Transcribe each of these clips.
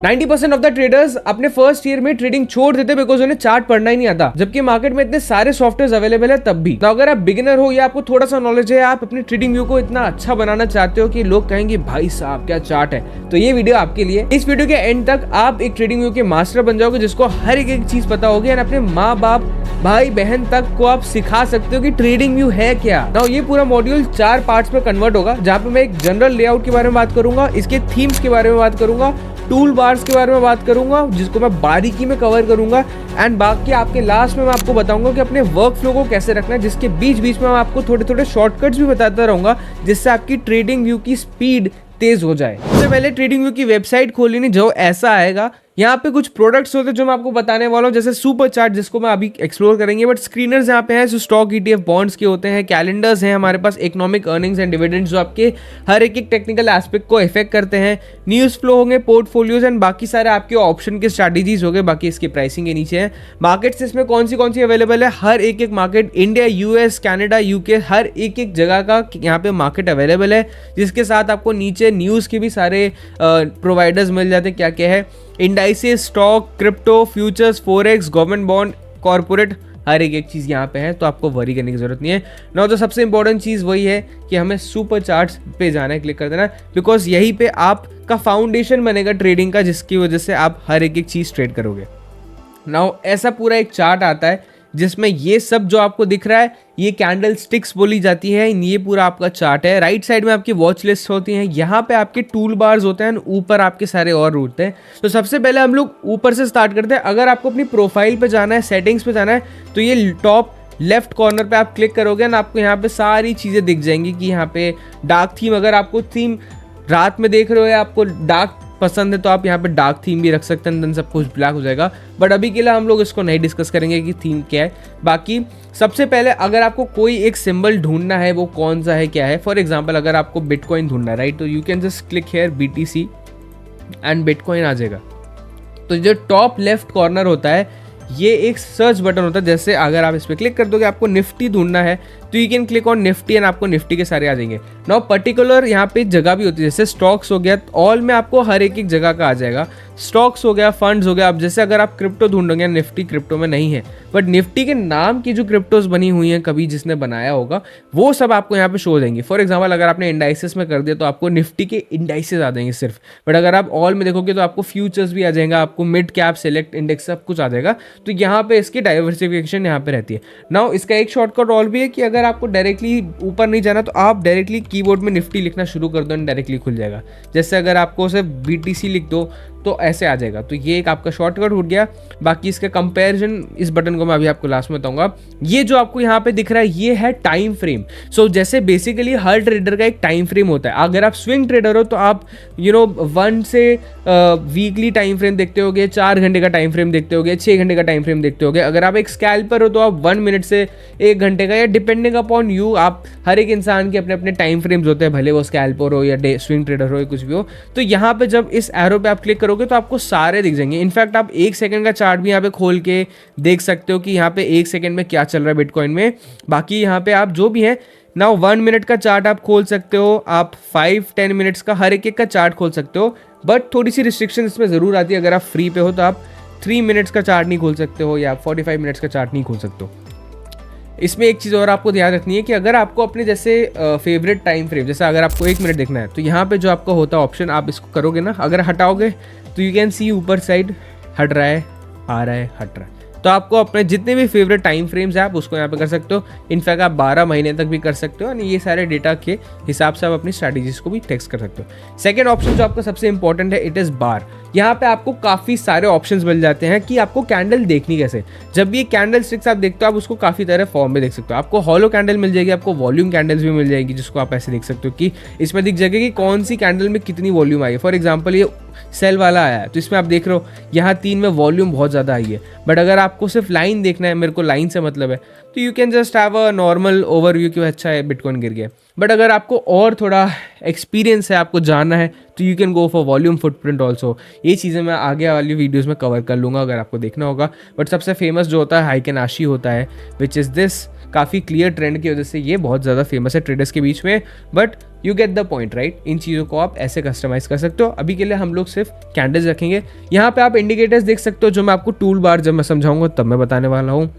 90% of the traders अपने first year में trading छोड़ देते बिकॉज उन्हें चार्ट पढ़ना ही नहीं आता, जबकि मार्केट में इतने सारे सॉफ्टवेयर अवेलेबल है तब भी। तो अगर आप बिगिनर हो या आपको थोड़ा सा नॉलेज है, आप अपनी ट्रेडिंग व्यू को इतना अच्छा बनाना चाहते हो कि लोग कहेंगे भाई साहब क्या चार्ट है, तो ये वीडियो आपके लिए। इस वीडियो के एंड तक आप एक ट्रेडिंग व्यू के मास्टर बन जाओगे जिसको हर एक चीज पता होगी और अपने माँ बाप भाई बहन तक को आप सिखा सकते हो कि ट्रेडिंग व्यू है क्या। नाउ ये पूरा मॉड्यूल 4 पार्ट्स में कन्वर्ट होगा, जहाँ पे मैं एक जनरल लेआउट के बारे में बात करूंगा, इसके थीम्स के बारे में बात करूंगा, टूल बार्स के बारे में बात करूंगा जिसको मैं बारीकी में कवर करूंगा, एंड बाकी आपके लास्ट में मैं आपको बताऊंगा कि अपने वर्क फ्लो को कैसे रखना है, जिसके बीच बीच में मैं आपको थोड़े थोड़े शॉर्टकट्स भी बताता रहूंगा जिससे आपकी ट्रेडिंग व्यू की स्पीड तेज हो जाए। सबसे पहले ट्रेडिंग व्यू की वेबसाइट खोल लेनी, जो ऐसा आएगा। यहाँ पे कुछ प्रोडक्ट्स होते हैं जो मैं आपको बताने वाला हूँ, जैसे सुपर चार्ट जिसको मैं अभी एक्सप्लोर करेंगे, बट स्क्रीनर्स यहाँ पे हैं जो स्टॉक ETF बॉन्ड्स के होते हैं, कैलेंडर्स हैं हमारे पास, इकोनॉमिक अर्निंग्स एंड डिविडेंड्स जो आपके हर एक टेक्निकल एस्पेक्ट को इफेक्ट करते हैं, न्यूज़ फ्लो होंगे, पोर्टफोलियोज एंड बाकी सारे आपके ऑप्शन के स्ट्रैटेजीज हो गए, बाकी इसकी प्राइसिंग के नीचे है। मार्केट्स इसमें कौन सी अवेलेबल है, हर एक market, India, US, Canada, UK, हर एक जगह का यहाँ पे मार्केट अवेलेबल है, जिसके साथ आपको नीचे न्यूज़ के भी सारे प्रोवाइडर्स मिल जाते हैं। क्या क्या है, indices, stock, crypto, futures, forex, government bond, corporate, हर एक चीज़ यहाँ पे है, तो आपको वरी करने की जरूरत नहीं है। ना तो सबसे इंपॉर्टेंट चीज़ वही है कि हमें सुपर चार्ट्स पे जाना है, क्लिक कर देना, बिकॉज यहीं पे आपका फाउंडेशन बनेगा ट्रेडिंग का, जिसकी वजह से आप हर एक चीज़ ट्रेड करोगे। नाउ ऐसा पूरा एक चार्ट आता है जिसमें ये सब जो आपको दिख रहा है ये कैंडल स्टिक्स बोली जाती है, ये पूरा आपका चार्ट है। राइट साइड में आपकी वॉच लिस्ट होती है, यहाँ पे आपके टूल बार्स होते हैं, ऊपर आपके सारे और होते हैं। तो सबसे पहले हम लोग ऊपर से स्टार्ट करते हैं। अगर आपको अपनी प्रोफाइल पे जाना है, सेटिंग्स पे जाना है, तो ये टॉप लेफ्ट कॉर्नर पे आप क्लिक करोगे ना, आपको यहाँ पे सारी चीज़ें दिख जाएंगी कि यहाँ पे डार्क थीम, अगर आपको थीम रात में देख रहे हो या आपको डार्क पसंद है तो आप यहाँ पे डार्क थीम भी रख सकते हैं, देन सब कुछ ब्लैक हो जाएगा। बट अभी के लिए हम लोग इसको नहीं डिस्कस करेंगे कि थीम क्या है। बाकी सबसे पहले अगर आपको कोई एक सिंबल ढूंढना है, वो कौन सा है क्या है, फॉर एग्जांपल अगर आपको बिटकॉइन ढूंढना है, राइट, तो you can just click here BTC and bitcoin आ जाएगा। तो जो टॉप लेफ्ट कॉर्नर होता है ये एक सर्च बटन होता है, जैसे अगर आप इस पर क्लिक कर दोगे, आपको निफ्टी ढूंढना है तो you can click on Nifty and आपको निफ्टी के सारे आ जाएंगे। नाउ पर्टिकुलर यहाँ पे जगह भी होती है, जैसे स्टॉक्स हो गया, ऑल में आपको हर एक जगह का आ जाएगा। स्टॉक्स हो गया, फंड्स हो गया। अब जैसे अगर आप क्रिप्टो ढूंढोगे, निफ्टी क्रिप्टो में नहीं है, बट निफ्टी के नाम की जो क्रिप्टोज बनी हुई हैं कभी जिसने बनाया होगा, वो सब आपको यहाँ पे शो हो जाएंगे। फॉर एग्जाम्पल अगर आपने इंडाइसेस में कर दिया तो आपको निफ्टी के इंडाइसेस आ जाएंगे सिर्फ, बट अगर आप ऑल में देखोगे तो आपको फ्यूचर्स भी आ जाएगा, आपको मिड कैप, सेलेक्ट इंडेक्स, सब कुछ आ जाएगा। तो यहाँ पे इसकी डाइवर्सिफिकेशन यहाँ पे रहती है। नाउ इसका एक शॉर्टकट और भी है कि अगर आपको डायरेक्टली ऊपर नहीं जाना तो आप डायरेक्टली कीबोर्ड में निफ्टी लिखना शुरू कर दो, डायरेक्टली खुल जाएगा। जैसे अगर आपको सिर्फ BTC लिख दो तो ऐसे आ जाएगा। तो ये एक आपका शॉर्टकट हो गया। बाकी इसका कंपैरिजन, इस बटन को मैं अभी आपको लास्ट में बताऊंगा। ये जो आपको यहाँ पे दिख रहा है ये है टाइम फ्रेम। सो जैसे बेसिकली हर ट्रेडर का एक टाइम फ्रेम होता है। अगर आप स्विंग ट्रेडर हो तो आप 1 से वीकली टाइम फ्रेम देखते होगे, 4 घंटे का टाइम फ्रेम देखते होगे, 6 घंटे का टाइम फ्रेम देखते होगे। अगर आप एक स्कैल्पर हो तो आप 1 मिनट से 1 घंटे का, या डिपेंडिंग अपॉन यू, आप हर एक इंसान के अपने अपने टाइम फ्रेम्स होते हैं, भले वो स्कैल्पर हो या स्विंग ट्रेडर हो या कुछ भी हो। तो यहाँ पे जब इस एरो पे आप क्लिक करोगे तो आपको सारे दिख जाएंगे। इनफैक्ट आप 1 सेकंड का चार्ट भी यहाँ पे खोल के देख सकते हो कि यहाँ पे 1 सेकंड में क्या चल रहा है बिटकॉइन में। बाकी यहाँ पे आप जो भी है नाउ 1 मिनट का चार्ट आप खोल सकते हो, आप 5-10 मिनट्स का हर एक का चार्ट खोल सकते हो। बट थोड़ी सी रिस्ट्रिक्शन इसमें ज़रूर आती है। अगर आप फ्री पे हो तो आप 3 मिनट्स का चार्ट नहीं खोल सकते हो या 45 मिनट्स का चार्ट नहीं खोल सकते हो। इसमें एक चीज़ और आपको ध्यान रखनी है कि अगर आपको अपने जैसे फेवरेट टाइम फ्रेम, जैसे अगर आपको 1 मिनट देखना है तो यहाँ पे जो आपका होता है ऑप्शन, आप इसको करोगे ना, अगर हटाओगे तो यू कैन सी ऊपर साइड हट रहा है, आ रहा है, हट रहा है। तो आपको अपने जितने भी फेवरेट टाइम फ्रेम्स हैं आप उसको यहाँ पे कर सकते हो। इनफैक्ट आप 12 महीने तक भी कर सकते हो, और ये सारे डेटा के हिसाब से आप अपनी स्ट्रैटेजीज को भी टेक्स्ट कर सकते हो। सेकंड ऑप्शन जो आपका सबसे इंपॉर्टेंट है, इट इज़ बार। यहाँ पे आपको काफ़ी सारे ऑप्शंस मिल जाते हैं कि आपको कैंडल देखनी कैसे। जब भी कैंडल स्टिक्स आप देखते हो आप उसको काफ़ी तरह फॉर्म में देख सकते हो। आपको हॉलो कैंडल मिल जाएगी, आपको वॉल्यूम कैंडल्स भी मिल जाएगी, जिसको आप ऐसे देख सकते हो कि इसमें दिख जाएगा कि कौन सी कैंडल में कितनी वॉल्यूम आई है। फॉर एग्जाम्पल ये सेल वाला आया है तो इसमें आप देख रहे हो यहाँ 3 में वॉल्यूम बहुत ज़्यादा आई है। बट अगर आपको सिर्फ लाइन देखना है, मेरे को लाइन से मतलब है, तो you can just have a normal overview कि अच्छा है बिटकॉइन गिर गया। बट अगर आपको और थोड़ा एक्सपीरियंस है, आपको जानना है, तो you can go for volume footprint also. ये चीज़ें मैं आगे वाली वीडियोज़ में कवर कर लूँगा अगर आपको देखना होगा। बट सबसे फेमस जो होता है हाइकेनाशी होता है, विच इज़ दिस। काफ़ी क्लियर ट्रेंड की वजह से ये बहुत ज़्यादा फेमस है ट्रेडर्स के बीच में। But you get the point right. इन चीज़ों को आप ऐसे कस्टमाइज़ कर सकते हो। अभी के लिए हम लोग सिर्फ कैंडल्स रखेंगे। यहाँ पे आप इंडिकेटर्स देख सकते हो, जो मैं आपको टूल बार जब मैं समझाऊंगा तब मैं बताने वाला हूँ।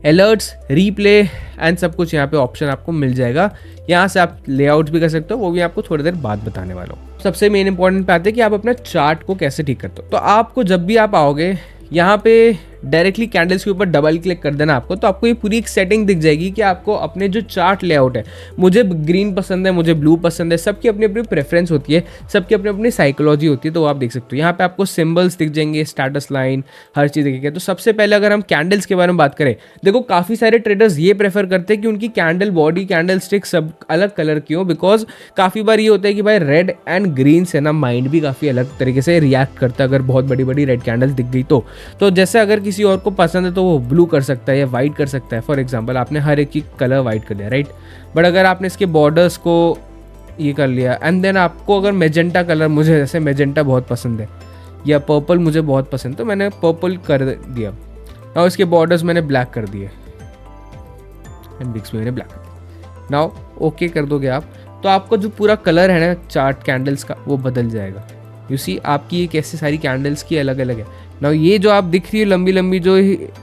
अलर्ट्स, रीप्ले एंड सब कुछ यहाँ पे ऑप्शन आपको मिल जाएगा। यहाँ से आप लेआउट भी कर सकते हो, वो भी आपको थोड़ी देर बाद बताने वाला हूँ। सबसे मेन इंपॉर्टेंट पे आते हैं कि आप अपना चार्ट को कैसे ठीक करते हो। तो आपको जब भी आप आओगे यहाँ पे डायरेक्टली कैंडल्स के ऊपर डबल क्लिक कर देना आपको, तो आपको ये पूरी एक सेटिंग दिख जाएगी कि आपको अपने जो चार्ट लेआउट है, मुझे ग्रीन पसंद है, मुझे ब्लू पसंद है, सबकी अपनी अपनी प्रेफरेंस होती है, सबकी अपनी अपनी साइकोलॉजी होती है। तो आप देख सकते हो यहाँ पे आपको सिंबल्स दिख जाएंगे, स्टेटस लाइन, हर चीज़ दिखेगी। तो सबसे पहले अगर हम कैंडल्स के बारे में बात करें, देखो काफ़ी सारे ट्रेडर्स ये प्रेफर करते हैं कि उनकी कैंडल बॉडी, कैंडल स्टिक सब अलग कलर की हो, बिकॉज काफ़ी बार ये होता है कि भाई रेड एंड ग्रीन से ना माइंड भी काफ़ी अलग तरीके से रिएक्ट करता है अगर बहुत बड़ी बड़ी रेड कैंडल्स दिख गई तो जैसे अगर किसी और को पसंद है तो वो ब्लू कर सकता है या वाइट कर सकता है। फॉर एग्जांपल आपने हर एक की कलर वाइट कर दिया राइट, बट अगर आपने इसके बॉर्डर्स को ये कर लिया एंड देन आपको अगर मेजेंटा कलर, मुझे जैसे मेजेंटा बहुत पसंद है या पर्पल मुझे बहुत पसंद, तो मैंने पर्पल कर दिया और इसके बॉर्डर्स मैंने ब्लैक कर दिए एंड बिग्स में मैंने ब्लैक कर दिया। नाउ ओके कर दोगे आप, तो आपका जो पूरा कलर है ना चार्ट कैंडल्स का वो बदल जाएगा। यू सी आपकी ये कैसे सारी कैंडल्स की अलग अलग है। नाउ ये जो आप दिख रही है लंबी लंबी जो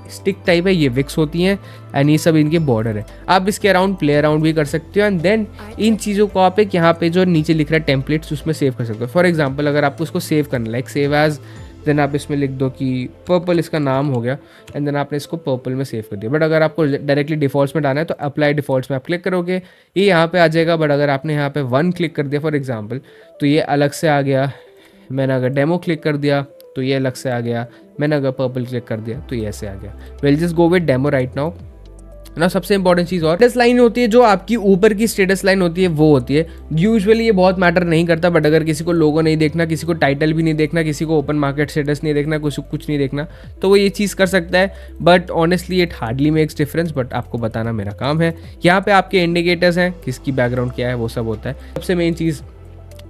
स्टिक टाइप है, ये विक्स होती हैं एंड ये सब इनके बॉर्डर है। आप इसके अराउंड प्ले अराउंड भी कर सकते हो एंड देन इन चीज़ों को आप एक यहाँ पे जो नीचे लिख रहा है टेम्पलेट्स, उसमें सेव कर सकते हो। फॉर एग्जाम्पल अगर आपको उसको सेव करना, लाइक सेव एज, देन आप इसमें लिख दो कि पर्पल इसका नाम हो गया एंड देन आपने इसको पर्पल में सेव कर दिया। बट अगर आपको डायरेक्टली डिफॉल्ट्स में डालना है तो अप्लाई डिफॉल्ट्स में आप क्लिक करोगे, ये यहाँ पे आ जाएगा। बट अगर आपने यहाँ पे 1 क्लिक कर दिया फॉर एग्जाम्पल, तो ये अलग से आ गया। मैंने अगर डेमो क्लिक कर दिया तो ये अलग से आ गया। मैंने अगर पर्पल क्लिक कर दिया तो ये ऐसे आ गया। Will just go with demo right now. ना सबसे इंपॉर्टेंट चीज़ और स्टेटस लाइन होती है, जो आपकी ऊपर की स्टेटस लाइन होती है वो होती है। यूजुअली ये बहुत मैटर नहीं करता, बट अगर किसी को लोगो नहीं देखना, किसी को टाइटल भी नहीं देखना, किसी को ओपन मार्केट स्टेटस नहीं देखना, कुछ नहीं देखना, तो वो ये चीज़ कर सकता है। But honestly it hardly makes difference, but आपको बताना मेरा काम है। यहाँ पे आपके इंडिकेटर्स हैं, किसकी बैकग्राउंड क्या है वो सब होता है। सबसे मेन चीज़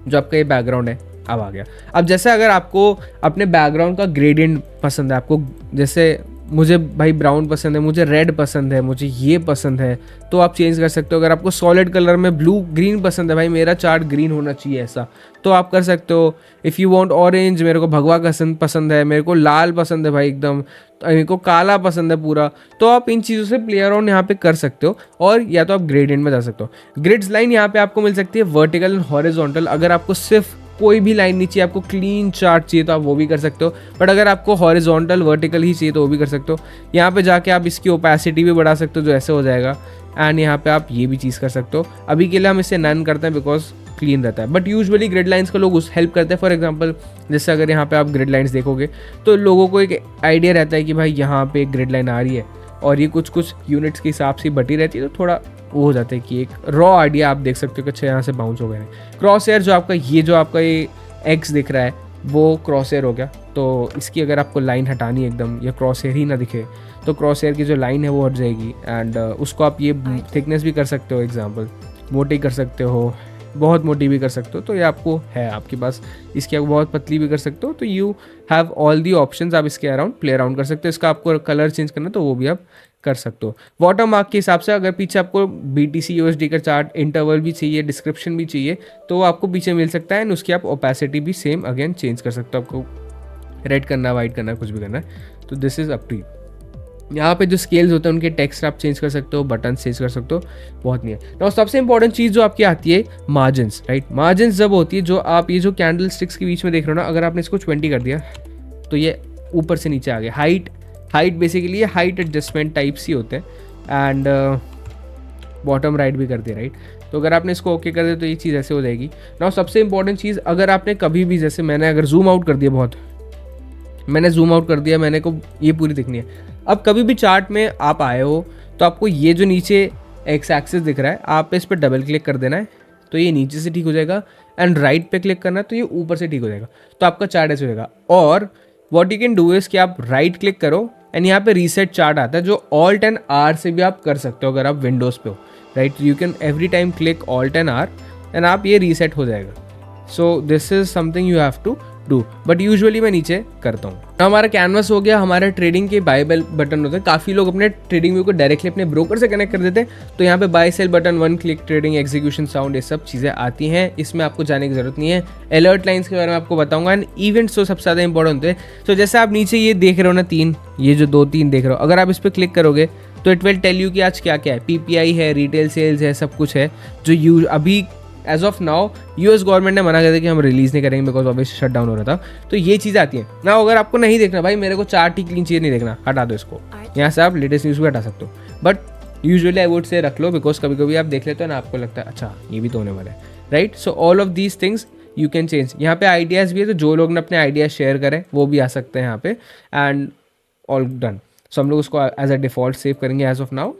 जो आपका ये बैकग्राउंड है अब आ गया। अब जैसे अगर आपको अपने बैकग्राउंड का ग्रेडियंट पसंद है, आपको जैसे मुझे भाई ब्राउन पसंद है, मुझे रेड पसंद है, मुझे ये पसंद है, तो आप चेंज कर सकते हो। अगर आपको सॉलिड कलर में ब्लू ग्रीन पसंद है, भाई मेरा चार्ट ग्रीन होना चाहिए ऐसा, तो आप कर सकते हो। इफ़ यू वांट ऑरेंज, मेरे को भगवा पसंद है, मेरे को लाल पसंद है भाई एकदम, मेरे को काला पसंद है पूरा, तो आप इन चीज़ों से प्ले अराउंड यहाँ पे कर सकते हो। और या तो आप ग्रेडियंट में जा सकते हो। ग्रिड्स लाइन यहाँ पे आपको मिल सकती है वर्टिकल एंड हॉरिजॉन्टल। अगर आपको सिर्फ कोई भी लाइन नहीं चाहिए, आपको क्लीन चार्ट चाहिए, तो आप वो भी कर सकते हो। बट अगर आपको हॉरिजॉन्टल वर्टिकल ही चाहिए तो वो भी कर सकते हो। यहाँ पे जाके आप इसकी ओपेसिटी भी बढ़ा सकते हो, जो ऐसे हो जाएगा। एंड यहाँ पे आप ये भी चीज़ कर सकते हो। अभी के लिए हम इसे नन करते हैं बिकॉज क्लीन रहता है, बट यूजुअली ग्रिड लाइंस का लोग उस हेल्प करते हैं। फॉर एग्जांपल जैसे अगर यहाँ पे आप ग्रिड लाइंस देखोगे तो लोगों को एक आइडिया रहता है कि भाई यहाँ पे एक ग्रिड लाइन आ रही है और ये कुछ यूनिट्स के हिसाब से बटी रहती है, तो थोड़ा वो हो जाता है कि एक रॉ आइडिया आप देख सकते हो कि अच्छा यहाँ से बाउंस हो गए। क्रॉस एयर जो आपका ये एक्स दिख रहा है वो क्रॉस एयर हो गया, तो इसकी अगर आपको लाइन हटानी है एकदम या क्रॉस एयर ही ना दिखे, तो क्रॉस एयर की जो लाइन है वो हट जाएगी। एंड उसको आप ये थिकनेस भी कर सकते हो, एग्जांपल मोटी कर सकते हो, बहुत मोटी भी कर सकते हो, तो ये आपको है आपके पास। इसकी आप बहुत पतली भी कर सकते हो, तो you have all the options. आप इसके अराउंड प्ले अराउंड कर सकते हो। इसका आपको कलर चेंज करना तो वो भी आप कर सकते हो। वाटर मार्क के हिसाब से अगर पीछे आपको BTC USD का चार्ट इंटरवल भी चाहिए, डिस्क्रिप्शन भी चाहिए, तो आपको पीछे मिल सकता है। एंड उसकी आप ओपेसिटी भी सेम अगेन चेंज कर सकते हो। आपको रेड करना, वाइट करना, कुछ भी करना है, तो this is up to you. यहाँ पे जो स्केल्स होते हैं उनके टेक्स्ट आप चेंज कर सकते हो, बटन चेंज कर सकते हो, बहुत नहीं है। और सबसे इंपॉर्टेंट चीज़ जो आपकी आती है मार्जिन्स, राइट। मार्जिन्स जब होती है, जो आप ये जो कैंडल स्टिक्स के बीच में देख रहे हो ना, अगर आपने इसको 20 कर दिया तो ये ऊपर से नीचे आ गया। हाइट बेसिकली ये हाइट एडजस्टमेंट टाइप्स ही होते हैं। एंड बॉटम राइट भी कर दिया, राइट। तो अगर आपने इसको ओके कर दिया तो ये चीज़ ऐसे हो जाएगी ना। सबसे इंपॉर्टेंट चीज़, अगर आपने कभी भी, जैसे मैंने अगर जूम आउट कर दिया, मैंने जूम आउट कर दिया, मैंने को ये पूरी दिखनी है। अब कभी भी चार्ट में आप आए हो तो आपको ये जो नीचे एक्स एक्सिस दिख रहा है, आप इस पर डबल क्लिक कर देना है तो ये नीचे से ठीक हो जाएगा। एंड राइट पे क्लिक करना है तो ये ऊपर से ठीक हो जाएगा, तो आपका चार्ट ऐसे हो जाएगा। और what you can do is कि आप राइट क्लिक करो एंड यहाँ पे रीसेट चार्ट आता है, जो ऑल्ट एंड आर से भी आप कर सकते हो अगर आप विंडोज़ पे हो, right. You can every time click alt and R and आप ये रीसेट हो जाएगा। So this is something you have to do, but usually मैं नीचे करता हूँ। हमारा कैनवस हो गया, हमारे ट्रेडिंग के बाय बेल बटन होते हैं। काफ़ी लोग अपने ट्रेडिंग व्यू को डायरेक्टली अपने ब्रोकर से कनेक्ट कर देते हैं, तो यहाँ पे buy sell button, one click trading, execution sound, ये सब चीज़ें आती हैं। इसमें आपको जाने की जरूरत नहीं है। अलर्ट लाइन्स के बारे में आपको बताऊंगा, एंड इवेंट्स तो सबसे ज़्यादा इंपॉर्टेंट होते हैं। तो जैसे आप नीचे ये देख रहे हो ना, 3, ये जो 2-3 देख रहे हो, अगर आप इस पर क्लिक करोगे तो इट विल टेल यू कि आज क्या क्या है। पीपीआई है, रिटेल सेल्स है, सब कुछ है जो अभी as of now US government ने मना कर दिया कि हम रिलीज़ नहीं करेंगे बिकॉज ऑब्वियसली शट डाउन हो रहा था। तो ये चीज़ें आती हैं ना। अगर आपको नहीं देखना भाई, मेरे को चार्ट ही क्लीन चीज़ नहीं देखना, हटा दो इसको। यहाँ से आप लेटेस्ट न्यूज़ भी हटा सकते हो, but usually I would say रख लो, बिकॉज कभी कभी आप देख लेते हो ना, आपको लगता है अच्छा ये भी तो होने वाला है, right. So all of these things you can change. यहाँ पे आइडियाज़ भी है, तो जो लोग ने अपने आइडियाज़ शेयर करें वो भी आ सकते हैं यहाँ पे, एंड ऑल डन। सो हम लोग उसको एज अ डिफ़ॉल्ट सेव करेंगे एज ऑफ नाउ,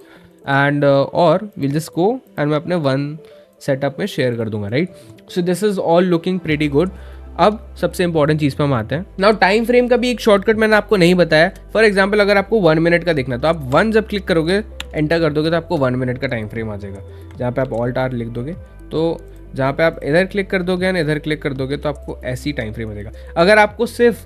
एंड और विल जस्ट गो एंड मैं अपने वन सेटअप में शेयर कर दूंगा, right. So this is all looking pretty good. अब सबसे इंपॉर्टेंट चीज़ पे हम आते हैं। नाउ टाइम फ्रेम का भी एक शॉर्टकट मैंने आपको नहीं बताया। फॉर एग्जांपल अगर आपको 1 मिनट का देखना है तो आप 1 जब क्लिक करोगे, एंटर कर दोगे, तो आपको 1 मिनट का टाइम फ्रेम आ जाएगा। जहाँ पे आप ऑल्ट आर लिख दोगे, तो जहाँ पे आप इधर क्लिक कर दोगे एंड इधर क्लिक कर दोगे, तो आपको ऐसी टाइम फ्रेम मिलेगा। अगर आपको सिर्फ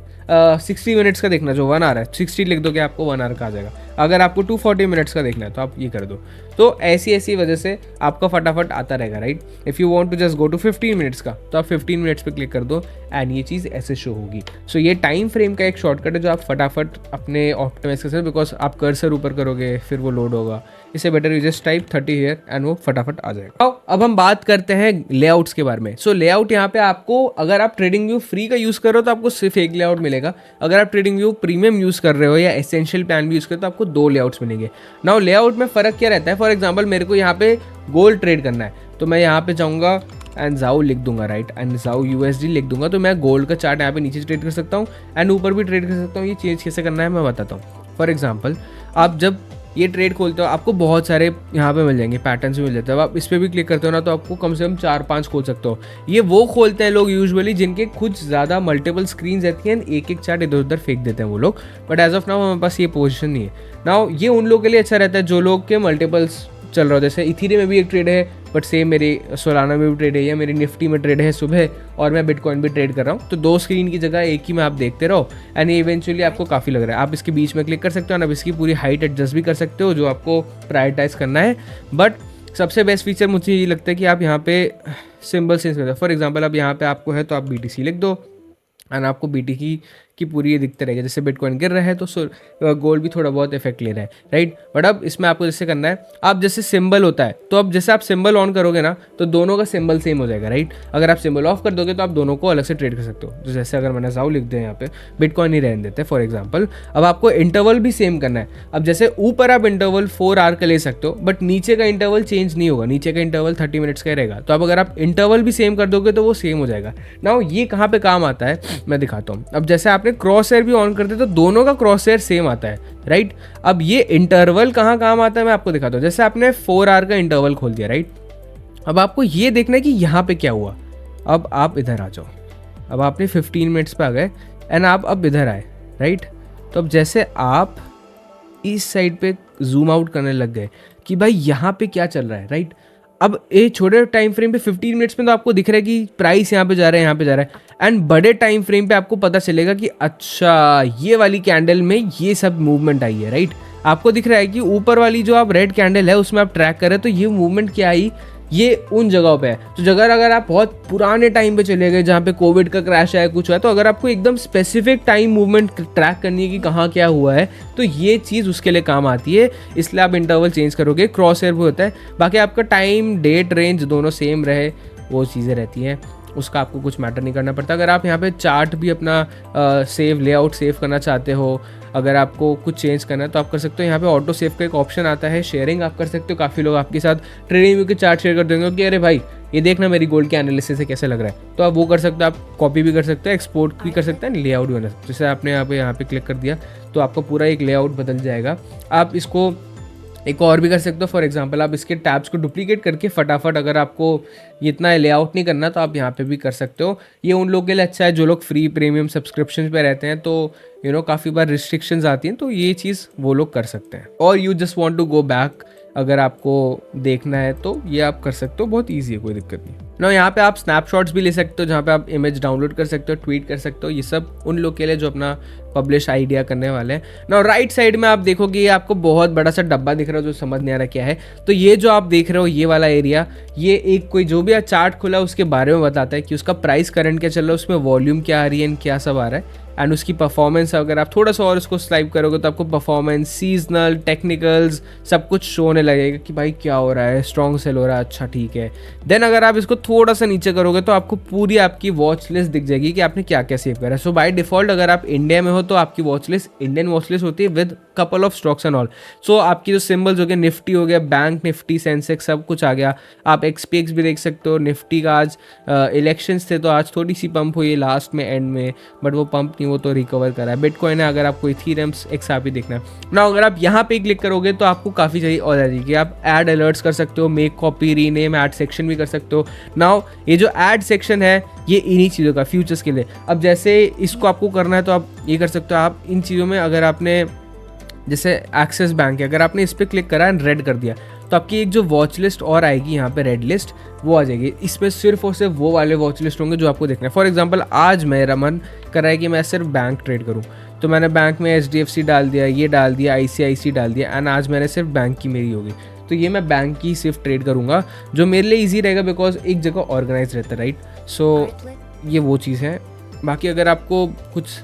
60 मिनट्स का देखना, जो 1 आवर है, 60 लिख दोगे आपको 1 आवर का आ जाएगा। अगर आपको 240 मिनट्स का देखना है तो आप ये कर दो। तो ऐसी वजह से आपका फटाफट आता रहेगा, right. If you want to just go to 15 minutes का, तो आप 15 मिनट्स पे क्लिक कर दो एंड ये चीज़ ऐसे शो होगी। सो ये टाइम फ्रेम का एक शॉर्टकट है जो आप फटाफट अपने ऑप्टिमाइज कर सकते हो, बिकॉज आप कर्सर ऊपर करोगे फिर वो लोड होगा। इससे better you just type 30 here and वो फटाफट आ जाएगा। अब हम बात करते हैं लेआउट्स के बारे में। सो लेआउट यहाँ पे आपको, अगर आप ट्रेडिंग व्यू फ्री का यूज़ कर रहे हो तो आपको सिर्फ एक लेआउट मिलेगा। अगर आप ट्रेडिंग व्यू प्रीमियम यूज़ कर रहे हो या एसेंशियल प्लान भी यूज़ कर रहे हो तो आपको 2 लेआउट्स मिलेंगे। नाउ लेआउट में फ़र्क क्या रहता है? फॉर एग्जाम्पल मेरे को यहाँ पे गोल्ड ट्रेड करना है, तो मैं यहाँ पे जाऊँगा एंड जाओ लिख दूंगा, राइट, एंड जाओ यूएसडी लिख दूंगा, तो मैं गोल्ड का चार्ट यहाँ पे नीचे ट्रेड कर सकता हूँ एंड ऊपर भी ट्रेड कर सकता हूँ। ये चेंज कैसे करना है मैं बताता हूँ। फॉर एग्जाम्पल आप जब ये ट्रेड खोलते हो, आपको बहुत सारे यहाँ पे मिल जाएंगे, पैटर्न्स भी मिल जाते हैं। अब आप इस पर भी क्लिक करते हो ना, तो आपको कम से कम 4-5 खोल सकते हो। ये वो खोलते हैं लोग यूजुअली जिनके कुछ ज़्यादा मल्टीपल स्क्रीन रहती हैं, एक एक चार्ट इधर उधर फेंक देते हैं वो लोग। बट एज ऑफ नाउ हमारे पास ये पोजीशन नहीं है। नाउ ये उन लोगों के लिए अच्छा रहता है जो लोग के मल्टीपल्स चल रहा हो। जैसे इथीरियम में भी एक ट्रेड है, बट सेम मेरी सोलाना में भी ट्रेड है, या मेरी निफ्टी में ट्रेड है सुबह, और मैं बिटकॉइन भी ट्रेड कर रहा हूँ। तो 2 स्क्रीन की जगह एक ही में आप देखते रहो एंड इवेंचुअली आपको काफ़ी लग रहा है। आप इसके बीच में क्लिक कर सकते हो, आप इसकी पूरी हाइट एडजस्ट भी कर सकते हो जो आपको प्रायोरिटाइज करना है। बट सबसे बेस्ट फीचर मुझे ये लगता है कि आप यहाँ पे सिंबल चेंज कर दो। फॉर एग्जाम्पल अब यहाँ पे आपको है तो आप BTC लिख दो एंड आपको BTC की पूरी ये दिखते रहेगा। जैसे बिटकॉइन गिर रहा है तो गोल्ड भी थोड़ा बहुत इफेक्ट ले रहा है, राइट। बट अब इसमें आपको जैसे करना है, आप जैसे सिंबल होता है, तो अब जैसे आप सिंबल ऑन करोगे ना, तो दोनों का सिंबल सेम हो जाएगा, राइट। अगर आप सिंबल ऑफ कर दोगे तो आप दोनों को अलग से ट्रेड कर सकते हो। तो जैसे अगर मैंने जाओ लिख दिया यहाँ पे, बिटकॉइन ही रहने देते हैं फॉर एग्जाम्पल। अब आपको इंटरवल भी सेम करना है। अब जैसे ऊपर आप इंटरवल 4 आवर का ले सकते हो, बट नीचे का इंटरवल चेंज नहीं होगा। नीचे का इंटरवल 30 मिनट्स का रहेगा। तो अब अगर आप इंटरवल भी सेम कर दोगे तो वो सेम हो जाएगा। नाउ ये कहाँ पे काम आता है मैं दिखाता हूँ। अब जैसे आपने क्रॉस हेयर भी ऑन करते तो दोनों का क्रॉस हेयर सेम आता है, राइट। अब ये इंटरवल कहाँ काम आता है मैं आपको दिखाता हूँ। जैसे आपने 4 आवर का इंटरवल खोल दिया, राइट। अब आपको ये देखना है कि यहाँ पे क्या हुआ। अब आप इधर आ जाओ। अब आपने 15 मिनट्स पे आ गए एंड आप अब इधर आए, राइट। तो अब जैसे आप इस साइड पे जूम आउट करने लग गए कि भाई यहाँ पे क्या चल रहा है, राइट। अब ये छोटे टाइम फ्रेम पे 15 मिनट्स में तो आपको दिख रहा है कि प्राइस यहाँ पे जा रहा है, यहाँ पे जा रहा है। एंड बड़े टाइम फ्रेम पे आपको पता चलेगा कि अच्छा ये वाली कैंडल में ये सब मूवमेंट आई है, राइट। आपको दिख रहा है कि ऊपर वाली जो आप रेड कैंडल है उसमें आप ट्रैक कर रहे हैं, तो ये मूवमेंट क्या आई, ये उन जगहों पे है। तो जगह अगर आप बहुत पुराने टाइम पे चले गए जहाँ पे कोविड का क्रैश आया कुछ हुआ, तो अगर आपको एकदम स्पेसिफिक टाइम मूवमेंट ट्रैक करनी है कि कहाँ क्या हुआ है, तो ये चीज़ उसके लिए काम आती है। इसलिए आप इंटरवल चेंज करोगे, क्रॉस हेयर भी होता है। बाकी आपका टाइम डेट रेंज दोनों सेम रहे, वो चीज़ें रहती हैं, उसका आपको कुछ मैटर नहीं करना पड़ता। अगर आप यहाँ पे चार्ट भी अपना सेव लेआउट सेव करना चाहते हो, अगर आपको कुछ चेंज करना है तो आप कर सकते हो। यहाँ पे ऑटो सेव का एक ऑप्शन आता है, शेयरिंग आप कर सकते हो। काफ़ी लोग आपके साथ ट्रेडिंग व्यू के चार्ट शेयर कर देंगे कि अरे भाई ये देखना मेरी गोल्ड के एनालिसिस से कैसे लग रहा है, तो आप वो कर सकते हो। आप कॉपी भी कर सकते हो, एक्सपोर्ट भी कर सकते हैं, लेआउट भी बना सकते हो। जैसे आपने यहाँ पे क्लिक कर दिया तो आपका पूरा एक लेआउट बदल जाएगा। आप इसको एक और भी कर सकते हो। फॉर एग्जांपल आप इसके टैब्स को डुप्लीकेट करके फटाफट, अगर आपको ये इतना लेआउट नहीं करना तो आप यहाँ पे भी कर सकते हो। ये उन लोगों के लिए अच्छा है जो लोग फ्री प्रीमियम सब्सक्रिप्शन पे रहते हैं, तो काफ़ी बार रिस्ट्रिक्शंस आती हैं, तो ये चीज़ वो लोग कर सकते हैं। और you just want to go back, अगर आपको देखना है तो ये आप कर सकते हो, बहुत ईजी है, कोई दिक्कत नहीं। ना यहाँ पे आप स्नैपशॉट्स भी ले सकते हो, जहाँ पे आप इमेज डाउनलोड कर सकते हो, ट्वीट कर सकते हो। ये सब उन लोग के लिए जो अपना पब्लिश आइडिया करने वाले हैं ना। राइट साइड में आप देखोगे ये आपको बहुत बड़ा सा डब्बा दिख रहा है जो समझ नहीं आ रहा क्या है। तो ये जो आप देख रहे हो ये वाला एरिया, ये एक कोई जो भी चार्ट खुला उसके बारे में बताता है कि उसका प्राइस करंट क्या चल रहा है, उसमें वॉल्यूम क्या आ रही है, क्या सब आ रहा है, एंड उसकी परफॉर्मेंस। अगर आप थोड़ा सा और उसको स्वाइप करोगे तो आपको परफॉर्मेंस, सीजनल, टेक्निकल्स सब कुछ शो होने लगेगा कि भाई क्या हो रहा है, स्ट्रॉन्ग सेल हो रहा है, अच्छा ठीक है। देन अगर आप इसको थोड़ा सा नीचे करोगे तो आपको पूरी आपकी वॉच लिस्ट दिख जाएगी कि आपने क्या क्या सेव करा है। सो बाय डिफॉल्ट अगर आप इंडिया में हो तो आपकी watch list Indian watch list होती है with couple of stocks and all. So आपकी जो सिंबल्स हो गए, निफ्टी हो गया, बैंक निफ्टी, सेंसेक्स सब कुछ आ गया। आप एक्सपीएक्स भी देख सकते हो। निफ्टी का आज इलेक्शंस थे तो आज थोड़ी सी पंप हुई लास्ट में एंड में, बट वो पंप नहीं, वो तो रिकवर करा है। बिटकॉइन है, अगर आपको इथीरियम XRP देखना है ना, अगर आप यहाँ पे क्लिक करोगे तो आपको काफ़ी चाहिए और जाएगी। आप ऐड अलर्ट्स कर सकते हो, make copy, rename, add section भी कर सकते हो। नाउ ये जो ऐड सेक्शन है ये इन्हीं चीज़ों का फ्यूचर्स के लिए। अब जैसे इसको आपको करना है तो आप ये कर सकते हो। आप इन चीज़ों में अगर आपने जैसे एक्सिस बैंक है, अगर आपने इस पर क्लिक करा एंड रेड कर दिया तो आपकी एक जो वॉच लिस्ट और आएगी यहाँ पे रेड लिस्ट, वो आ जाएगी। इसमें सिर्फ और सिर्फ वो वाले वॉच लिस्ट होंगे जो आपको देखना है। फॉर एग्जांपल आज मेरा मन कर रहा है कि मैं सिर्फ बैंक ट्रेड करूँ, तो मैंने बैंक में HDFC डाल दिया, ये डाल दिया, ICICI डाल दिया, एंड आज मैंने सिर्फ बैंक की मेरी होगी। तो ये मैं बैंक की सिर्फ ट्रेड करूँगा जो मेरे लिए ईजी रहेगा, बिकॉज एक जगह ऑर्गेनाइज रहता है, राइट। सो ये वो चीज़ है। बाकी अगर आपको कुछ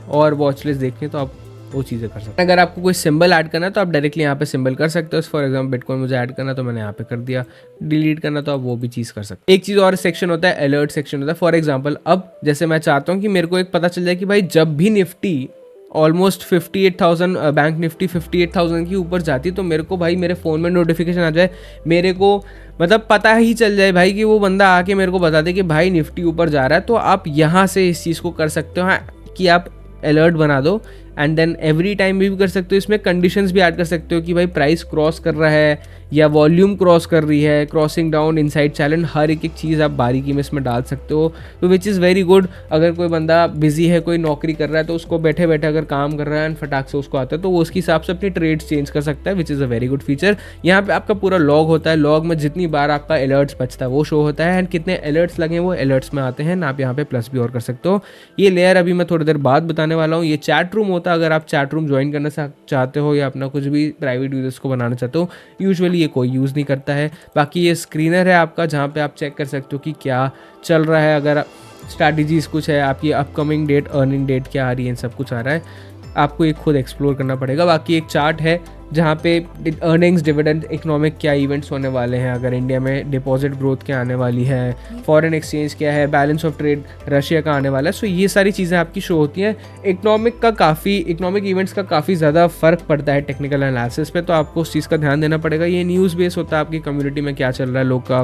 और वॉच लिस्ट देखनी है तो आप वो चीज़ें कर सकते हैं। अगर आपको कोई सिंबल ऐड करना है तो आप डायरेक्टली यहाँ पे सिंबल कर सकते हो। फॉर एग्जाम्पल बिटकॉइन मुझे ऐड करना तो मैंने यहाँ पे कर दिया, डिलीट करना तो आप वो भी चीज़ कर सकते हैं। एक चीज़ और सेक्शन होता है, अलर्ट सेक्शन होता है। फॉर एग्जाम्पल अब जैसे मैं चाहता हूँ कि मेरे को एक पता चल जाए कि भाई जब भी निफ्टी ऑलमोस्ट 58,000, बैंक निफ्टी 58,000 के ऊपर जाती है तो मेरे को भाई मेरे फ़ोन में नोटिफिकेशन आ जाए, मेरे को मतलब पता ही चल जाए भाई कि वो बंदा आके मेरे को बता दे कि भाई निफ्टी ऊपर जा रहा है। तो आप यहाँ से इस चीज़ को कर सकते हो कि आप अलर्ट बना दो, एंड देन एवरी टाइम भी कर सकते हो। इसमें कंडीशंस भी ऐड कर सकते हो कि भाई प्राइस क्रॉस कर रहा है या वॉल्यूम क्रॉस कर रही है, क्रॉसिंग डाउन, इनसाइड चैलेंज, हर एक चीज़ आप बारीकी में इसमें डाल सकते हो। तो विच इज़ वेरी गुड। अगर कोई बंदा बिजी है, कोई नौकरी कर रहा है, तो उसको बैठे बैठे अगर काम कर रहा है एंड फटाक से उसको आता है तो वो उसके हिसाब से अपनी ट्रेड्स चेंज कर सकता है, which is a very good feature. यहाँ पे आपका पूरा लॉग होता है, लॉग में जितनी बार आपका अलर्ट्स बचता है वो शो होता है, एंड कितने अलर्ट्स लगे वो अलर्ट्स में आते हैं। आप यहाँ पे प्लस भी और कर सकते हो। ये लेयर अभी मैं थोड़ी देर बाद बताने वाला हूँ। ये चैट रूम होता है, अगर आप चैट रूम ज्वाइन करना चाहते हो या अपना कुछ भी प्राइवेट यूजर्स को बनाना चाहते हो, यूजुअली ये कोई यूज़ नहीं करता है। बाकी ये स्क्रीनर है आपका जहाँ पे आप चेक कर सकते हो कि क्या चल रहा है, अगर स्ट्रैटेजीज कुछ है, आपकी अपकमिंग डेट, अर्निंग डेट क्या आ रही है, सब कुछ आ रहा है। आपको एक खुद एक्सप्लोर करना पड़ेगा। बाकी एक चार्ट है जहाँ पे अर्निंग्स, डिविडेंड, इकोनॉमिक क्या इवेंट्स होने वाले हैं, अगर इंडिया में डिपॉजिट ग्रोथ क्या आने वाली है, फॉरेन एक्सचेंज क्या है, बैलेंस ऑफ ट्रेड रशिया का आने वाला है। सो ये सारी चीज़ें आपकी शो होती हैं। इकोनॉमिक इवेंट्स का काफ़ी ज़्यादा फ़र्क पड़ता है टेक्निकल एनालिसिस पे, तो आपको उस चीज़ का ध्यान देना पड़ेगा। ये न्यूज़ बेस होता है, आपकी कम्युनिटी में क्या चल रहा है, लोग का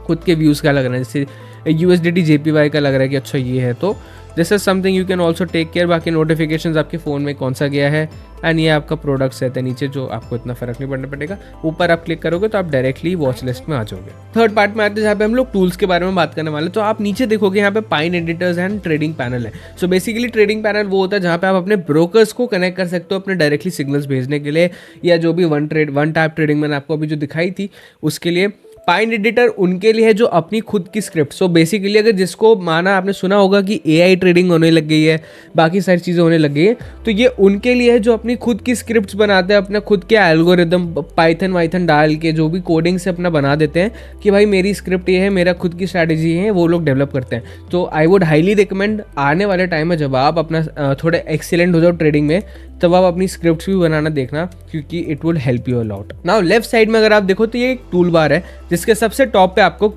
खुद के व्यूज़ क्या लग रहा है। जैसे USDT JPY का लग रहा है कि अच्छा ये है, तो this is something you can also take care. बाकी नोटिफिकेशंस आपके फ़ोन में कौन सा गया है, एंड ये आपका प्रोडक्ट्स रहते हैं नीचे, जो आपको इतना फर्क नहीं पड़ना पड़ेगा। ऊपर आप क्लिक करोगे तो आप डायरेक्टली वॉच लिस्ट में आ जाओगे। थर्ड पार्ट में आते हैं जहाँ पे हम लोग टूल्स के बारे में बात करने वाले हैं। तो आप नीचे देखोगे यहाँ पे Pine editors and trading panel है। सो बेसिकली ट्रेडिंग पैनल वो होता है जहाँ पे आप अपने ब्रोकर्स को कनेक्ट कर सकते हो अपने डायरेक्टली सिग्नल्स भेजने के लिए, या जो भी वन टाइप ट्रेडिंग मैंने आपको अभी जो दिखाई थी उसके लिए। पाइन एडिटर उनके लिए है जो अपनी खुद की स्क्रिप्ट, सो बेसिकली अगर जिसको माना आपने सुना होगा कि AI ट्रेडिंग होने लग गई है, बाकी सारी चीज़ें होने लग गई है, तो ये उनके लिए है जो अपनी खुद की स्क्रिप्ट्स बनाते हैं, अपने खुद के एल्गोरिदम पाइथन वाइथन डाल के जो भी कोडिंग से अपना बना देते हैं कि भाई मेरी स्क्रिप्ट ये है, मेरा खुद की स्ट्रैटेजी है, वो लोग डेवलप करते हैं। तो आई वुड हाईली रिकमेंड आने वाले टाइम में जब आप अपना थोड़े एक्सीलेंट हो जाओ ट्रेडिंग में, तब आप अपनी स्क्रिप्ट्स भी बनाना देखना, क्योंकि it will help you a lot. Now left side में अगर आप देखो तो ये एक टूल बार है जिसके सबसे टॉप पे आपको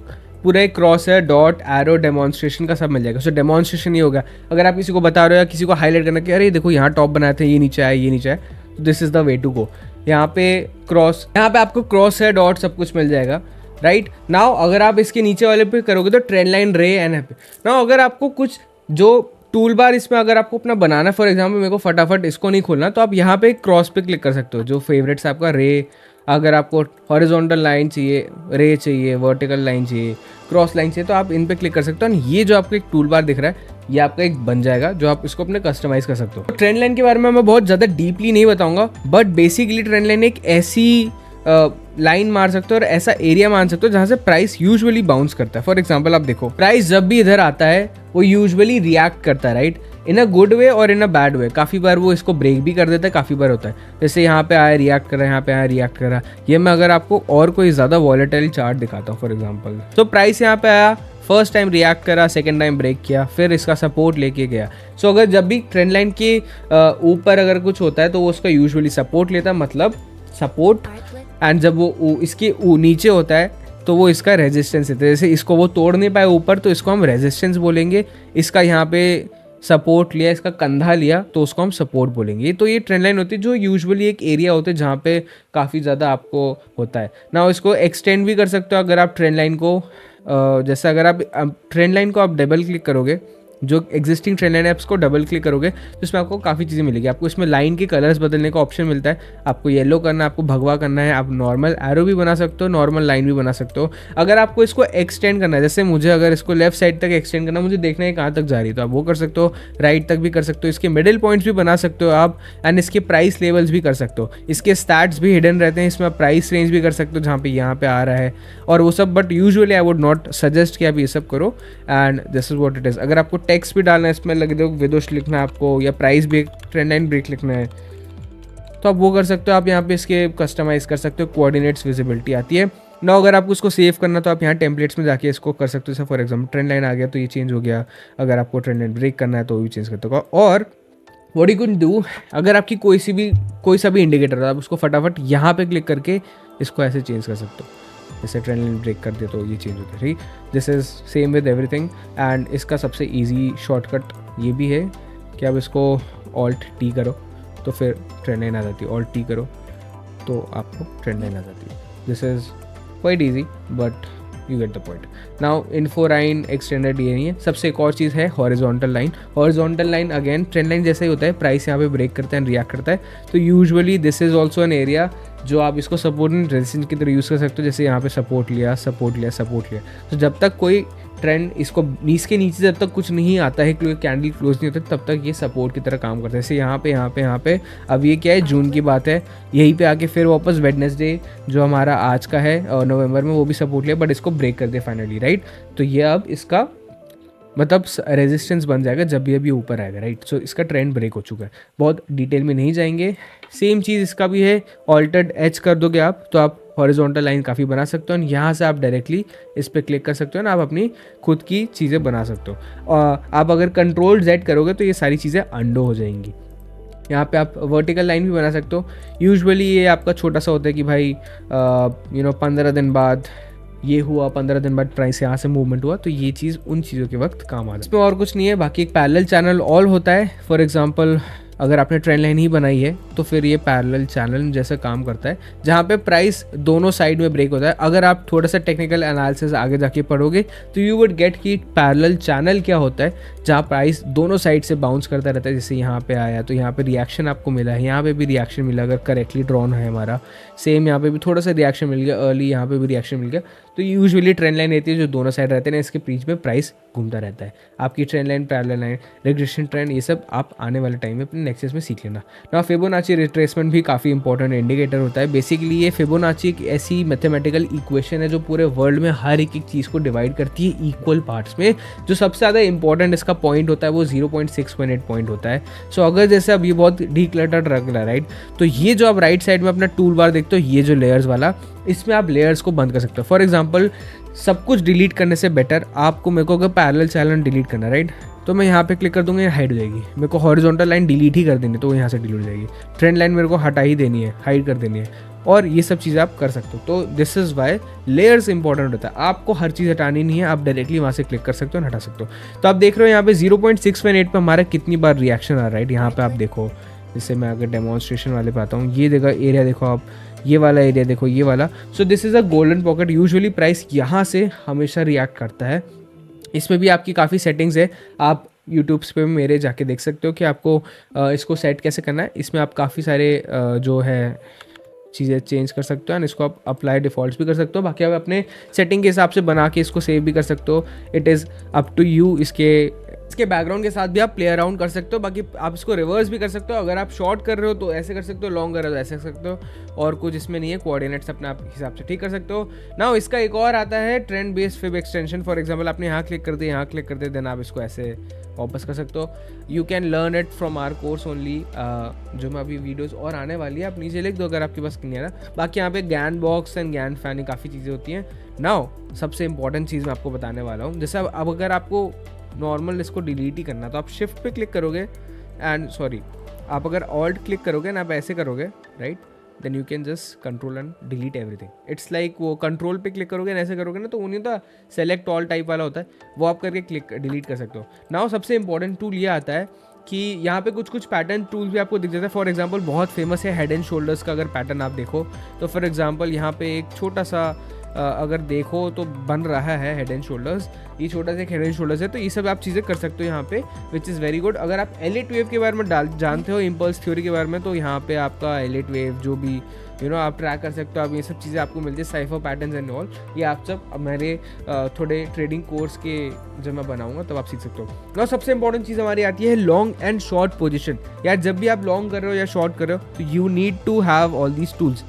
पूरा एक क्रॉस है, डॉट, एरो, डेमोन्स्ट्रेशन का सब मिल जाएगा। सो डेमोन्स्ट्रेशन ये होगा, अगर आप किसी को बता रहे हो या किसी को हाईलाइट करना कि अरे देखो यहाँ टॉप बनाए थे, ये नीचे आया, ये नीचे आया, तो this is the way to go. यहाँ पे क्रॉस, यहाँ पे आपको क्रॉस है, डॉट, सब कुछ मिल जाएगा, राइट। नाउ अगर आप इसके नीचे वाले पे करोगे तो ट्रेंड लाइन, रे एंड पे। नाउ अगर आपको कुछ जो टूल बार इसमें अगर आपको अपना बनाना, फॉर एग्जांपल मेरे को फटाफट इसको नहीं खोलना, तो आप यहाँ पे क्रॉस पे क्लिक कर सकते हो। जो फेवरेट्स आपका रे, अगर आपको हॉरिजॉन्टल लाइन चाहिए, रे चाहिए, वर्टिकल लाइन चाहिए, क्रॉस लाइन चाहिए, तो आप इन पे क्लिक कर सकते हो। ये जो आपको एक टूल बार दिख रहा है ये आपका एक बन जाएगा जो आप इसको अपने कस्टमाइज कर सकते हो। ट्रेंड लाइन के बारे में मैं बहुत ज़्यादा डीपली नहीं बताऊंगा, बट बेसिकली ट्रेंड लाइन एक ऐसी लाइन मार सकते हो और ऐसा एरिया मान सकते हो जहां से प्राइस यूजुअली बाउंस करता है। फॉर एग्जांपल आप देखो, प्राइस जब भी इधर आता है वो यूजुअली रिएक्ट करता है, right, in a good way और इन अ बैड वे। काफ़ी बार वो इसको ब्रेक भी कर देता है, काफ़ी बार होता है जैसे यहाँ पे आया रिएक्ट कर रहा है, यहाँ पे आया रिएक्ट कर रहा है। ये मैं अगर आपको और कोई ज़्यादा वॉलेटाइल चार्ट दिखाता हूँ, फॉर एग्जांपल, तो प्राइस यहाँ पे आया, फर्स्ट टाइम रिएक्ट करा, सेकंड टाइम ब्रेक किया, फिर इसका सपोर्ट लेके गया। सो अगर जब भी ट्रेंड लाइन के ऊपर अगर कुछ होता है तो वो उसका यूजुअली सपोर्ट लेता है, मतलब सपोर्ट, एंड जब वो इसके नीचे होता है तो वो इसका रेजिस्टेंस देता है। जैसे इसको वो तोड़ नहीं पाए ऊपर तो इसको हम रेजिस्टेंस बोलेंगे, इसका यहाँ पे सपोर्ट लिया, इसका कंधा लिया तो उसको हम सपोर्ट बोलेंगे। तो ये ट्रेंड लाइन होती है जो यूजुअली एक एरिया होता है जहाँ पे काफ़ी ज़्यादा आपको होता है ना। इसको एक्सटेंड भी कर सकते हो अगर आप ट्रेंड लाइन को जैसे अगर आप ट्रेंड लाइन को आप डबल क्लिक करोगे, जो एग्जिस्टिंग ट्रेंड लाइन ऐप्स को डबल क्लिक करोगे तो इसमें आपको काफ़ी चीज़ें मिलेगी। आपको इसमें लाइन के कलर्स बदलने का ऑप्शन मिलता है, आपको येलो करना है, आपको भगवा करना है, आप नॉर्मल एरो भी बना सकते हो, नॉर्मल लाइन भी बना सकते हो। अगर आपको इसको एक्सटेंड करना है, जैसे मुझे अगर इसको लेफ्ट साइड तक एक्सटेंड करना है, मुझे देखना है कहाँ तक जा रही है, तो आप वो कर सकते हो, राइट तक भी कर सकते हो, इसके मिडिल पॉइंट्स भी बना सकते हो आप, एंड इसके प्राइस लेवल्स भी कर सकते हो। इसके स्टैट्स भी हिडन रहते हैं, इसमें आप प्राइस रेंज भी कर सकते हो जहाँ पे यहाँ पे आ रहा है और वो सब, but usually I would not suggest कि आप ये सब करो, and this is what it is. अगर आपको टेक्स्ट भी डालना है इसमें, लग दो विदोष लिखना है आपको, या price break, trend line break लिखना है, तो आप वो कर सकते हो। आप यहाँ पे इसके कस्टमाइज कर सकते हो, कोऑर्डिनेट्स विजिबिलिटी आती है ना। अगर आपको उसको सेव करना तो आप यहाँ टेम्पलेट्स में जाके इसको कर सकते हो। जैसे फॉर एग्जाम्पल ट्रेंड लाइन आ गया तो ये चेंज हो गया, अगर आपको ट्रेंड लाइन ब्रेक करना है तो वो भी चेंज करते हो। और व्हाट यू कैन डू, अगर आपकी कोई सा भी इंडिकेटर है, आप उसको फटाफट यहाँ पे क्लिक करके इसको ऐसे चेंज कर सकते हो। जैसे ट्रेंड लाइन ब्रेक कर दे तो ये चेंज होता है, ठीक। This is same with everything, and इसका सबसे ईजी शॉर्टकट ये भी है कि आप इसको ऑल्ट टी करो तो फिर ट्रेंड लाइन आ जाती है, ऑल्ट टी करो तो आपको ट्रेंड लाइन आ जाती है। This is quite easy but you get the point. Now info line extended ये नहीं है। सबसे एक और चीज़ है horizontal line. Horizontal line again trend line जैसा ही होता है, प्राइस यहाँ पे ब्रेक करता है, रिएक्ट करता है, तो usually this is also an area जो आप इसको सपोर्ट एंड रेजिस्टेंस की तरह यूज़ कर सकते हो। जैसे यहाँ पे सपोर्ट लिया, सपोर्ट लिया, सपोर्ट लिया, तो जब तक कोई ट्रेंड इसको इसके नीचे जब तक कुछ नहीं आता है, कैंडल क्लोज नहीं होता तब तक ये सपोर्ट की तरह काम करता है। जैसे यहाँ पे अब ये क्या है, जून की बात है, यहीं पे आके फिर वापस वेडनेसडे जो हमारा आज का है और नवंबर में वो भी सपोर्ट लिया, बट इसको ब्रेक कर दिया फाइनली, राइट। तो ये अब इसका मतलब रेजिस्टेंस बन जाएगा जब भी अभी ऊपर आएगा, राइट। सो इसका ट्रेंड ब्रेक हो चुका है। बहुत डिटेल में नहीं जाएंगे। सेम चीज़ इसका भी है, ऑल्टर्ड एच कर दोगे आप तो आप हॉरिजॉन्टल लाइन काफ़ी बना सकते हो, और यहाँ से आप डायरेक्टली इस पर क्लिक कर सकते हो ना, आप अपनी खुद की चीज़ें बना सकते हो। और आप अगर कंट्रोल जेड करोगे तो ये सारी चीज़ें अंडो हो जाएंगी। यहाँ पे आप वर्टिकल लाइन भी बना सकते हो। यूजुअली ये आपका छोटा सा होता है कि भाई 15 दिन बाद ये हुआ, 15 दिन बाद प्राइस यहाँ से मूवमेंट हुआ, तो ये चीज़ उन चीज़ों के वक्त काम आ जाए। इसमें और कुछ नहीं है। बाकी एक पैरेलल चैनल ऑल होता है। फॉर एग्जांपल अगर आपने ट्रेंड लाइन ही बनाई है तो फिर ये पैरेलल चैनल जैसा काम करता है, जहाँ पे प्राइस दोनों साइड में ब्रेक होता है। अगर आप थोड़ा सा टेक्निकल एनालिसिस आगे जाके पढ़ोगे तो यू वुड गेट कि पैरेलल चैनल क्या होता है, जहाँ प्राइस दोनों साइड से बाउंस करता रहता है। जैसे यहाँ पे आया तो यहाँ पे रिएक्शन आपको मिला है, यहाँ पे भी रिएक्शन मिला अगर करेक्टली ड्रॉन है हमारा, सेम यहाँ पे भी थोड़ा सा रिएक्शन मिल गया अर्ली, यहाँ पे भी रिएक्शन मिल गया। तो यूजुअली ट्रेंड लाइन रहती है जो दोनों साइड रहते हैं ना, इसके बीच में प्राइस घूमता रहता है। आपकी trend line, parallel line, regression trend, ये सब आप आने वाले टाइम में अपने नेक्सस में सीख लेना। ना फिबोनाची रिट्रेसमेंट भी काफ़ी इंपॉर्टेंट इंडिकेटर होता है। बेसिकली ये फिबोनाची एक ऐसी मैथमेटिकल इक्वेशन है जो पूरे वर्ल्ड में हर एक चीज़ को डिवाइड करती है इक्वल पार्ट्स में। जो सबसे ज़्यादा इंपॉर्टेंट इसका पॉइंट होता है वो 0.618 पॉइंट होता है। सो अगर जैसे अब ये बहुत डीक्लटर्ड रख रहा है, राइट, तो ये जो आप राइट साइड में अपना टूल बार देखते हो, ये जो लेयर्स वाला, इसमें आप लेयर्स को बंद कर सकते हो। फॉर एग्जांपल सब कुछ डिलीट करने से बेटर आपको, मेरे को अगर पैरेलल चैनल डिलीट करना, राइट, तो मैं यहाँ पे क्लिक कर दूंगा, ये हाइड हो जाएगी। मेरे को हॉरिजॉन्टल लाइन डिलीट ही कर देनी तो यहाँ से डिलीट हो जाएगी। ट्रेंड लाइन मेरे को हटा ही देनी है, हाइड कर देनी है, और ये सब चीज़ें आप कर सकते हो। तो this is why layers important होता है। आपको हर चीज़ हटानी नहीं है, आप डायरेक्टली वहाँ से क्लिक कर सकते हो, हटा सकते हो। तो आप देख रहे हो यहाँ पे 0.618 पे हमारा कितनी बार रिएक्शन आ रहा है, राइट। यहाँ पे आप देखो, जैसे मैं अगर डेमोन्स्ट्रेशन वाले पे आता हूँ, ये देखो एरिया देखो आप, ये वाला एरिया देखो, ये वाला। So this is a golden pocket. Usually price यहाँ से हमेशा रिएक्ट करता है। इसमें भी आपकी काफ़ी सेटिंग्स है, आप यूट्यूब्स पे मेरे जाके देख सकते हो कि आपको इसको सेट कैसे करना है। इसमें आप काफ़ी सारे जो है चीज़ें चेंज कर सकते हो, एंड इसको आप अप्लाई डिफ़ॉल्ट्स भी कर सकते हो। बाकी आप अपने सेटिंग के हिसाब से बना के इसको सेव भी कर सकते हो। It is up to you इसके इसके बैकग्राउंड के साथ भी आप प्ले अराउंड कर सकते हो। बाकी आप इसको रिवर्स भी कर सकते हो, अगर आप शॉर्ट कर रहे हो तो ऐसे कर सकते हो, लॉन्ग कर रहे हो तो ऐसे कर सकते हो, और कुछ इसमें नहीं है, कोऑर्डिनेट्स अपने आप हिसाब से ठीक कर सकते हो। नाउ इसका एक और आता है trend based fib extension. For example आपने यहाँ क्लिक कर दिया, यहाँ क्लिक कर दिया, देन आप इसको ऐसे वापस कर सकते हो। You can learn it from our course only, जो मैं अभी वीडियोज़ और आने वाली है, आप नीचे लिख दो अगर आपके पास नहीं है ना। बाकी यहाँ पे Gann box and Gann fan काफ़ी चीज़ें होती हैं। नाउ सबसे इंपॉर्टेंट चीज़ मैं आपको बताने वाला हूँ, जैसे अब अगर आपको नॉर्मल इसको डिलीट ही करना तो आप शिफ्ट पे क्लिक करोगे एंड आप अगर ऑल्ट क्लिक करोगे ना, आप ऐसे करोगे right, then you can just control and delete everything. It's like वो कंट्रोल पे क्लिक करोगे ना, ऐसे करोगे ना, तो वो नहीं होता सेलेक्ट ऑल टाइप वाला होता है, वो आप करके क्लिक डिलीट कर सकते हो। नाउ सबसे इंपॉर्टेंट टूल ये आता है कि यहाँ पे कुछ कुछ पैटर्न टूल भी आपको दिख जाता है। फॉर एग्जांपल बहुत फेमस है हेड एंड शोल्डर्स का, अगर पैटर्न आप देखो तो फॉर एग्जांपल यहाँ पे एक छोटा सा अगर देखो तो बन रहा है हेड एंड शोल्डर्स, ये छोटा सा एक हेड एंड शोल्डर्स है, तो ये सब आप चीज़ें कर सकते हो यहाँ पे, विच इज़ वेरी गुड। अगर आप एलिट वेव के बारे में जानते हो, इम्पल्स थ्योरी के बारे में, तो यहाँ पे आपका एलिट वेव जो भी आप ट्रैक कर सकते हो, आप ये सब चीज़ें आपको मिलती है, साइफर पैटर्न्स एंड ऑल, ये आप सब मेरे थोड़े ट्रेडिंग कोर्स के जब मैं बनाऊंगा तब आप सीख सकते हो। ना सबसे इंपॉर्टेंट चीज़ हमारी आती है लॉन्ग एंड शॉर्ट पोजिशन। यार जब भी आप लॉन्ग कर रहे हो या शॉर्ट कर रहे हो तो you need to have all these tools.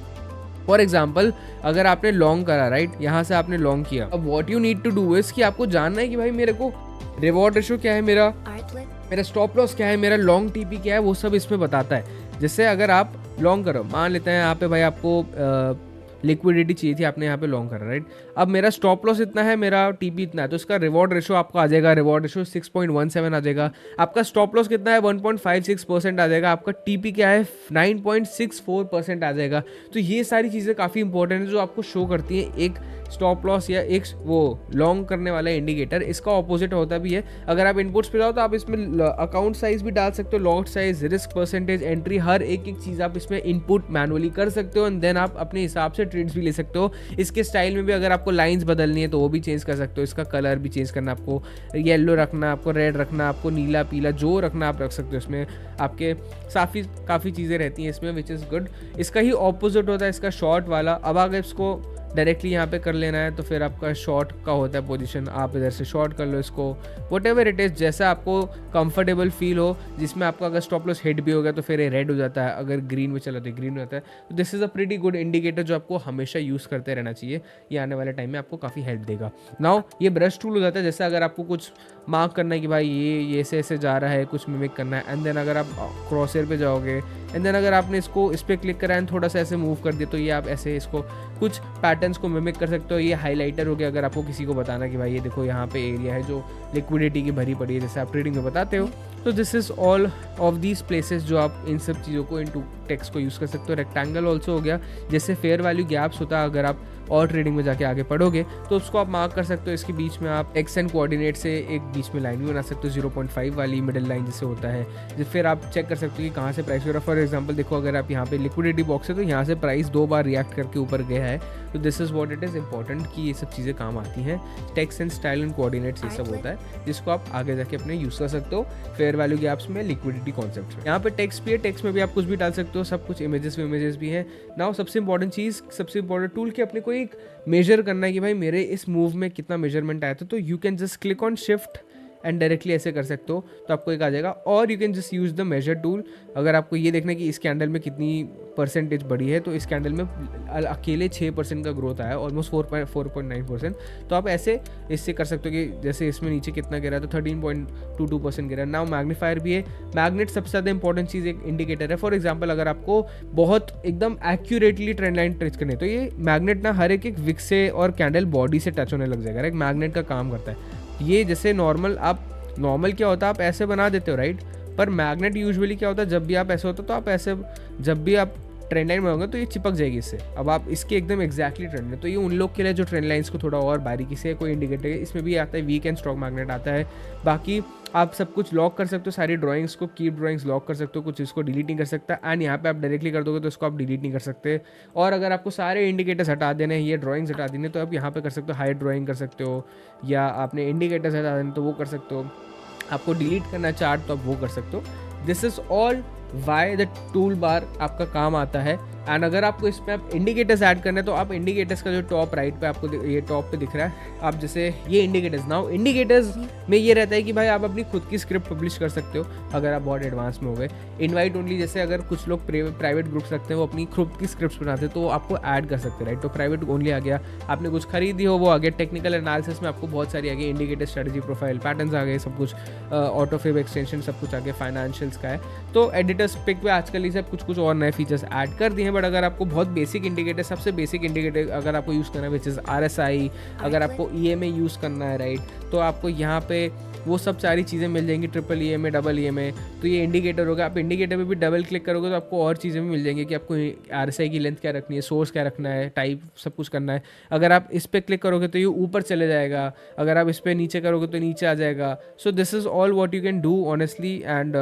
For example अगर आपने लॉन्ग करा राइट, यहाँ से आपने लॉन्ग किया, अब what you need to do is कि आपको जानना है कि भाई मेरे को रिवॉर्ड रेशो क्या है, मेरा स्टॉप लॉस क्या है, मेरा लॉन्ग टीपी क्या है, वो सब इसमें बताता है। जैसे अगर आप लॉन्ग करो, मान लेते हैं यहाँ पे भाई आपको लिक्विडिटी चाहिए थी, आपने यहाँ पे लॉन्ग करा राइट, अब मेरा स्टॉप लॉस इतना है, मेरा टीपी इतना है, तो इसका रिवॉर्ड रेशो आपको आ जाएगा, रिवॉर्ड रेशो 6.17 आ जाएगा। आपका स्टॉप लॉस कितना है, 1.56% आ जाएगा। आपका टीपी क्या है, 9.64% आ जाएगा। तो ये सारी चीज़ें काफ़ी इंपॉर्टेंट है जो आपको शो करती है एक स्टॉप लॉस या एक वो लॉन्ग करने वाला इंडिकेटर। इसका ऑपोजिट होता भी है। अगर आप इनपुट्स पे जाओ तो आप इसमें अकाउंट साइज भी डाल सकते हो, lot size, risk percentage, entry, हर एक एक चीज़ आप इसमें इनपुट मैनुअली कर सकते हो एंड देन आप अपने हिसाब से ट्रेड्स भी ले सकते हो। इसके स्टाइल में भी अगर आपको लाइंस बदलनी है तो वो भी चेंज कर सकते हो, इसका कलर भी चेंज करना, आपको येलो रखना, आपको रेड रखना, आपको नीला पीला जो रखना आप रख सकते हो। इसमें आपके काफ़ी चीज़ें रहती हैं इसमें, विच इज़ गुड। इसका ही ऑपोजिट होता है इसका शॉर्ट वाला। अब अगर इसको डायरेक्टली यहाँ पे कर लेना है तो फिर आपका शॉर्ट का होता है पोजीशन, आप इधर से शॉर्ट कर लो इसको, वट एवर इट इज़, जैसा आपको कंफर्टेबल फील हो। जिसमें आपका अगर स्टॉप लॉस हिट भी हो गया तो फिर ये रेड हो जाता है, अगर ग्रीन में चला तो ग्रीन हो जाता है। तो this is a pretty good indicator जो आपको हमेशा यूज़ करते रहना चाहिए, ये आने वाले टाइम में आपको काफ़ी हेल्प देगा। नाउ ये ब्रश टूल हो जाता है, जैसे अगर आपको कुछ मार्क करना है कि भाई ये ऐसे जा रहा है, कुछ मिमिक करना है, एंड देन अगर आप क्रॉसर पे जाओगे एंड देन अगर आपने इसको इस पर क्लिक करा एंड थोड़ा सा ऐसे मूव कर दिया तो ये आप ऐसे इसको कुछ पैटर्न्स को मिमिक कर सकते हो। ये हाईलाइटर हो गया, अगर आपको किसी को बताना कि भाई ये देखो यहाँ पे एरिया है जो लिक्विडिटी की भरी पड़ी है, जैसे आप ट्रेडिंग में बताते हो। तो this is all of these places जो आप इन सब चीज़ों को इनटू टेक्स्ट को यूज़ कर सकते हो। रेक्टेंगल ऑल्सो हो गया, जैसे फेयर वैल्यू गैप्स होता है, अगर आप और ट्रेडिंग में जाके आगे पढ़ोगे तो उसको आप मार्क कर सकते हो। इसके बीच में आप एक्स एंड कोऑर्डिनेट से एक बीच में लाइन भी बना सकते हो, 0.5 वाली मिडिल लाइन जिससे होता है, जिस फिर आप चेक कर सकते हो कि कहाँ से प्राइस हो रहा है। फॉर एग्जांपल देखो, अगर आप यहाँ पे लिक्विडिटी बॉक्स है तो यहाँ से प्राइस 2 बार रिएक्ट करके ऊपर गया है। तो this is what it is important कि ये सब चीज़ें काम आती हैं। Text and style and coordinates ये सब होता है जिसको आप आगे जाके अपने यूज़ कर सकते हो फेयर वैल्यू गैप्स में, लिक्विडिटी कॉन्सेप्ट में। यहाँ पे टेक्स्ट भी है, टेक्स्ट में भी आप कुछ भी डाल सकते हो, सब कुछ इमेजेस भी है। नाउ सबसे इंपॉर्टेंट चीज़, सबसे इंपॉर्टेंट टूल कि अपने को एक मेजर करना है कि भाई मेरे इस मूव में कितना मेजरमेंट आया था, तो you can just click on shift and directly ऐसे कर सकते हो तो आपको एक आ जाएगा। और you can just use the measure tool. अगर आपको ये देखना है कि इस कैंडल में कितनी परसेंटेज बढ़ी है, तो इस कैंडल में अकेले 6% का ग्रोथ आया, ऑलमोस्ट 4.9%। तो आप ऐसे इससे कर सकते हो कि जैसे इसमें नीचे कितना गिरा है तो 13.22% गिरा। नाउ मैग्नीफायर भी है। मैग्नेट सबसे ज़्यादा इंपॉर्टेंट चीज़ एक इंडिकेटर है। फॉर एग्जाम्पल अगर आपको बहुत एकदम एक्यूरेटली ट्रेंड लाइन ट्रेस करनी है तो ये मैग्नेट ना हर एक विक से और कैंडल बॉडी से टच होने लग जाएगा। एक मैग्नेट का काम करता है ये। जैसे नॉर्मल क्या होता है, आप ऐसे बना देते हो राइट, पर मैग्नेट यूजुअली क्या होता है, जब भी आप ऐसे होते हो तो आप ऐसे, जब भी आप ट्रेंड लाइन में होंगे तो ये चिपक जाएगी इससे। अब आप इसके एकदम एक्जैक्टली ट्रेंड में, तो ये उन लोग के लिए जो ट्रेंड लाइंस को थोड़ा और बारीकी से कोई इंडिकेटर है। इसमें भी आता है वीक एंड स्ट्रॉन्ग मैग्नेट आता है। बाकी आप सब कुछ लॉक कर सकते हो, सारी ड्राइंग्स को, कीप ड्राइंग्स लॉक कर सकते हो, कुछ इसको डिलीट नहीं कर सकता। एंड यहाँ पे आप डायरेक्टली कर दोगे तो इसको आप डिलीट नहीं कर सकते। और अगर आपको सारे इंडिकेटर्स हटा देने हैं, ये ड्राइंग्स हटा देने, तो आप यहाँ पे कर सकते हो, हाइड ड्राइंग कर सकते हो, या आपने इंडिकेटर्स हटा देने तो वो कर सकते हो। आपको डिलीट करना चार्ट तो आप वो कर सकते हो। This is all why the tool bar आपका काम आता है। एंड अगर आपको इसमें आप इंडिकेटर्स ऐड करना है तो आप इंडिकेटर्स का जो टॉप राइट पे आपको ये टॉप पे दिख रहा है, आप जैसे ये इंडिकेटर्स, नाउ इंडिकेटर्स में ये रहता है कि भाई आप अपनी खुद की स्क्रिप्ट पब्लिश कर सकते हो अगर आप बहुत एडवांस में हो गए। इनवाइट ओनली, जैसे अगर कुछ लोग प्राइवेट ग्रुप्स रखते हैं वो अपनी खुद की स्क्रिप्ट्स बनाते हैं तो आपको ऐड कर सकते हैं, राइट। तो प्राइवेट ओनली आ गया, आपने कुछ खरीदी हो वो आ गया, टेक्निकल एनालिसिस में आपको बहुत सारी आ गई, इंडिकेटर, स्ट्रेटजी, प्रोफाइल, पैटर्न्स आ गए, सब कुछ, ऑटो फेव एक्सटेंशन सब कुछ आ गया, फाइनेंशियल्स का है। तो एडिटर्स पिक पे आजकल ये सब कुछ और नए फीचर्स ऐड कर दिए हैं। बट अगर आपको बहुत बेसिक इंडिकेटर, सबसे बेसिक इंडिकेटर अगर आपको यूज़ करना है विच इज़ RSI, अगर आपको EMA यूज़ करना है, राइट, तो आपको यहाँ पे वो सब सारी चीज़ें मिल जाएंगी, ट्रिपल EMA, डबल EMA। तो ये इंडिकेटर होगा, आप इंडिकेटर पे भी डबल क्लिक करोगे तो आपको और चीज़ें भी मिल जाएंगी कि आपको RSI की लेंथ क्या रखनी है, सोर्स क्या रखना है, टाइप सब कुछ करना है। अगर आप इस पर क्लिक करोगे तो ये ऊपर चले जाएगा, अगर आप इस पर नीचे करोगे तो नीचे आ जाएगा। So this is all what you can do honestly. And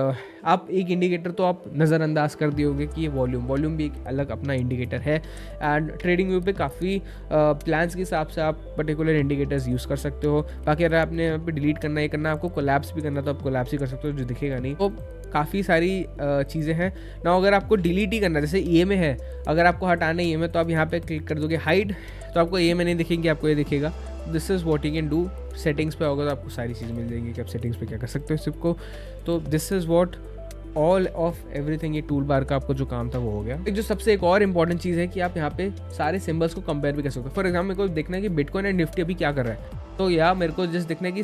आप एक इंडिकेटर तो आप नज़रअंदाज कर दियोगे कि ये वॉल्यूम भी एक अलग अपना इंडिकेटर है। एंड ट्रेडिंग व्यू पे काफ़ी प्लान्स के हिसाब से आप पर्टिकुलर इंडिकेटर्स यूज़ कर सकते हो। बाकी अगर आपने यहाँ पे डिलीट करना है, करना आपको कोलैप्स भी करना तो आप कोलैप्स ही कर सकते हो, जो दिखेगा नहीं। तो काफ़ी सारी चीज़ें हैं ना। अगर आपको डिलीट ही करना है, जैसे EMA है, अगर आपको हटाना है EMA तो आप यहाँ पे क्लिक कर दोगे हाइड, तो आपको EMA नहीं दिखेंगे, आपको ये दिखेगा। This is what you can do. Settings पे होगा तो आपको सारी चीज़ें मिल जाएंगी कि आप सेटिंग्स पे क्या कर सकते हो सबको। तो this is what all of everything, ये टूल बार का आपको जो काम था वो हो गया। एक जो सबसे एक और इंपॉर्टेंट चीज़ है कि आप यहाँ पे सारे सिंबल्स को कंपेयर भी कर सकते हो। फॉर एग्जाम्पल मेरे को देखना है कि बिटकॉइन एंड निफ्टी अभी क्या कर रहा है, तो या मेरे को जस्ट देखना है कि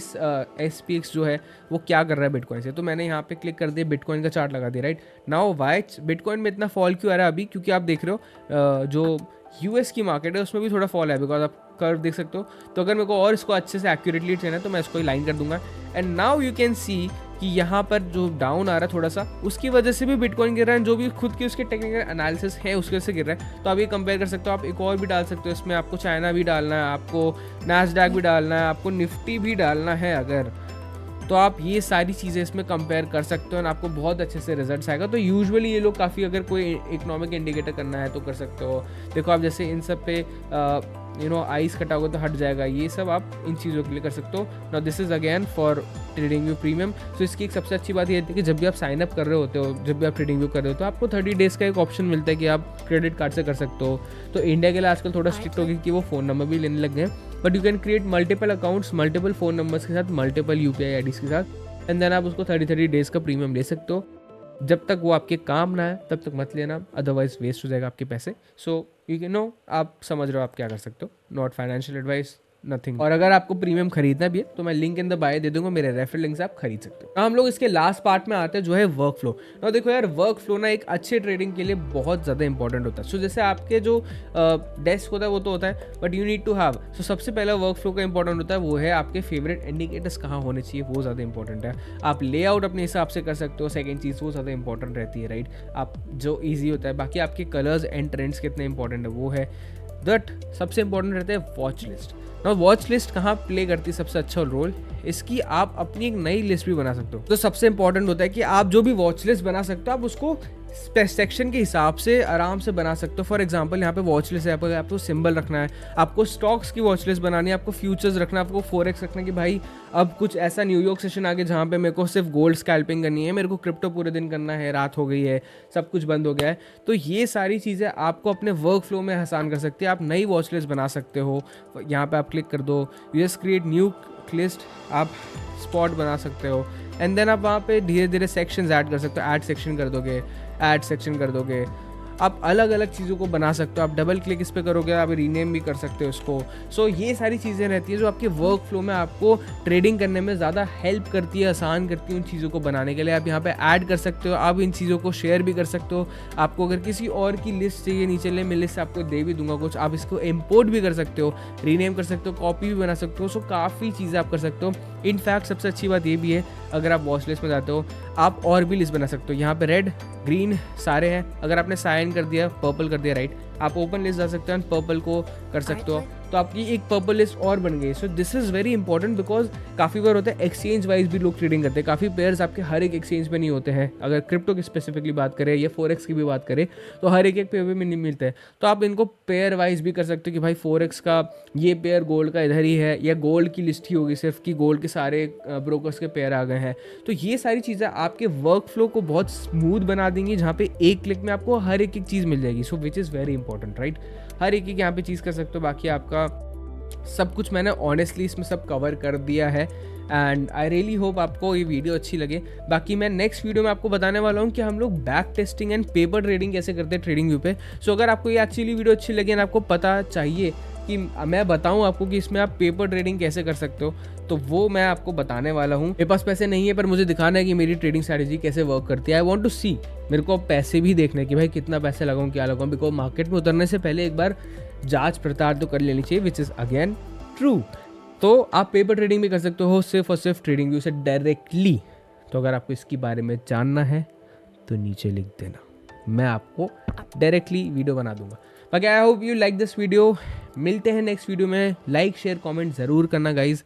SPX जो है वो क्या कर रहा है बिटकॉइन से। तो मैंने यहाँ पे क्लिक कर दिया, बिटकॉइन का चार्ट लगा दिया, राइट। नाउ वाई बिटकॉइन में इतना फॉल क्यों आ रहा है अभी, क्योंकि आप देख रहे हो जो US की मार्केट है उसमें भी थोड़ा फॉल है, बिकॉज आप कर्व देख सकते हो। तो अगर मेरे को और इसको अच्छे से एक्यूरेटली चलना है तो मैं इसको लाइन कर दूंगा। And now you can see कि यहाँ पर जो डाउन आ रहा है थोड़ा सा, उसकी वजह से भी बिटकॉइन गिर रहा है, जो भी खुद की उसके टेक्निकल एनालिसिस है उसके वजह से गिर रहा है। तो आप ये कंपेयर कर सकते हो। आप एक और भी डाल सकते हो इसमें, आपको चाइना भी डालना है, आपको नैस्डैक भी डालना है, आपको निफ्टी भी डालना है अगर, तो आप ये सारी चीज़ें इसमें कंपेयर कर सकते हो और आपको बहुत अच्छे से रिजल्ट्स आएगा। तो यूजुअली ये लोग काफ़ी, अगर कोई इकोनॉमिक इंडिकेटर करना है तो कर सकते हो। देखो आप जैसे इन सब पे आइस कटाओगे तो हट जाएगा, ये सब आप इन चीज़ों के लिए कर सकते हो। Now this is again for trading view premium. तो इसकी एक सबसे अच्छी बात ये है कि जब भी आप साइन अप कर रहे होते हो, जब भी आप ट्रेडिंग व्यू कर रहे हो, तो आपको 30 डेज़ का एक ऑप्शन मिलता है कि आप क्रेडिट कार्ड से कर सकते हो। तो इंडिया के लिए आजकल थोड़ा स्ट्रिक्ट हो गया कि वो फ़ोन नंबर भी लेने लग गए, but you can create multiple accounts, multiple phone numbers के साथ, मल्टीपल UPI IDs के साथ, एंड देन आप उसको 30 डेज़ का प्रीमियम ले सकते हो। जब तक वो आपके काम ना है तब तक मत लेना, अदरवाइज वेस्ट हो जाएगा आपके पैसे। सो यू कैन नो, आप समझ रहे हो आप क्या कर सकते हो। Not financial advice, nothing. और अगर आपको प्रीमियम खरीदना भी है तो मैं लिंक इन द बायो दे दूंगा, मेरे रेफरल लिंक से आप खरीद सकते हो। हम लोग इसके लास्ट पार्ट में आते हैं जो है वर्क फ्लो। ना देखो यार, वर्क फ्लो ना एक अच्छे ट्रेडिंग के लिए बहुत ज़्यादा इंपॉर्टेंट होता है। सो जैसे आपके जो डेस्क होता है वो तो होता है, but you need to have, so सबसे पहला वर्क फ्लो का इंपॉर्टेंट होता है वो है आपके फेवरेट इंडिकेटर्स कहाँ होने चाहिए, वो ज़्यादा इंपॉर्टेंट है। आप लेआउट अपने हिसाब से कर सकते हो, सेकेंड चीज़ वो ज़्यादा इंपॉर्टेंट रहती है, राइट। आप जो ईजी होता है, बाकी आपके कलर्स एंड ट्रेंड्स कितने इंपॉर्टेंट है वो है। बट सबसे इंपॉर्टेंट रहता है वॉच लिस्ट। ना वॉच लिस्ट कहाँ प्ले करती है सबसे अच्छा रोल, इसकी आप अपनी एक नई लिस्ट भी बना सकते हो। तो सबसे इंपॉर्टेंट होता है कि आप जो भी वॉच लिस्ट बना सकते हो आप उसको सेक्शन के हिसाब से आराम से बना सकते हो। फॉर एग्जांपल यहाँ पे वॉच लिस्ट है, आपको सिंबल रखना है, आपको स्टॉक्स की वॉच लिस्ट बनानी है, आपको फ्यूचर्स रखना है, आपको फॉरेक्स रखना है कि भाई अब कुछ ऐसा न्यूयॉर्क सेशन आ गया जहाँ पे मेरे को सिर्फ गोल्ड स्कैल्पिंग करनी है, मेरे को क्रिप्टो पूरे दिन करना है, रात हो गई है, सब कुछ बंद हो गया है। तो ये सारी चीज़ें आपको अपने वर्क फ्लो में आसान कर सकती है। आप नई वॉच लिस्ट बना सकते हो, यहाँ पर आप क्लिक कर दो, you just create new list, आप स्पॉट बना सकते हो, एंड देन आप वहाँ पे धीरे धीरे सेक्शंस ऐड कर सकते हो। ऐड सेक्शन कर दोगे, ऐड सेक्शन कर दोगे, आप अलग अलग चीज़ों को बना सकते हो। आप डबल क्लिक इस पर करोगे, आप रीनेम भी कर सकते हो इसको। सो ये सारी चीज़ें रहती है जो आपके वर्क फ्लो में आपको ट्रेडिंग करने में ज़्यादा हेल्प करती है, आसान करती है उन चीज़ों को बनाने के लिए। आप यहाँ पे ऐड कर सकते हो, आप इन चीज़ों को शेयर भी कर सकते हो। आपको अगर किसी और की लिस्ट चाहिए नीचे ले, मैं लिस्ट आपको दे भी दूंगा कुछ, आप इसको इम्पोर्ट भी कर सकते हो, रीनेम कर सकते हो, कॉपी भी बना सकते हो। सो काफ़ी चीज़ें आप कर सकते हो। इनफैक्ट सबसे अच्छी बात ये भी है, अगर आप वॉच लिस्ट में जाते हो आप और भी लिस्ट बना सकते हो। यहाँ पे रेड ग्रीन सारे हैं, अगर आपने साइन कर दिया, पर्पल कर दिया, राइट, आप ओपन लिस्ट जा सकते हो, पर्पल को कर सकते हो, तो आपकी एक पर्पल लिस्ट और बन गई। So this is very important because काफ़ी बार होता है एक्सचेंज वाइज भी लोग ट्रेडिंग करते हैं, काफ़ी पेयर्स आपके हर एक एक्सचेंज पे नहीं होते हैं। अगर क्रिप्टो की स्पेसिफिकली बात करें या फोरेक्स की भी बात करें तो हर एक पेयर पे नहीं मिलते हैं। तो आप इनको पेयर वाइज भी कर सकते हो कि भाई फोरेक्स का ये पेयर गोल्ड का इधर ही है, या गोल्ड की लिस्ट ही होगी सिर्फ कि गोल्ड के सारे ब्रोकर्स के पेयर आ गए हैं। तो ये सारी चीज़ें आपके वर्क फ्लो को बहुत स्मूथ बना देंगी, जहाँ पे एक क्लिक में आपको हर एक चीज़ मिल जाएगी। So which is very important, right. हर एक यहाँ पे चीज़ कर सकते हो। बाकी आपका सब कुछ मैंने ऑनेस्टली इसमें सब कवर कर दिया है एंड आई रियली होप आपको ये वीडियो अच्छी लगे। बाकी मैं नेक्स्ट वीडियो में आपको बताने वाला हूँ कि हम लोग back testing and paper trading कैसे करते हैं ट्रेडिंग व्यू पे। सो अगर आपको ये एक्चुअली वीडियो अच्छी लगी एंड आपको पता चाहिए कि मैं बताऊं आपको कि इसमें आप पेपर ट्रेडिंग कैसे कर सकते हो, तो वो मैं आपको बताने वाला हूँ। मेरे पास पैसे नहीं है पर मुझे दिखाना है कि मेरी ट्रेडिंग स्ट्रैटेजी कैसे वर्क करती है। आई वांट टू सी, मेरे को पैसे भी देखने कि भाई कितना पैसे लगाऊं, क्या लगाऊं, बिकॉज मार्केट में उतरने से पहले एक बार जांच पड़ताल तो कर लेनी चाहिए, विच इज़ अगेन ट्रू। तो आप पेपर ट्रेडिंग भी कर सकते हो सिर्फ और सिर्फ ट्रेडिंग व्यू से डायरेक्टली। तो अगर आपको इसके बारे में जानना है तो नीचे लिख देना, मैं आपको डायरेक्टली वीडियो बना दूंगा। बाकी I hope you like this video. मिलते हैं नेक्स्ट वीडियो में। लाइक शेयर कमेंट ज़रूर करना गाइज।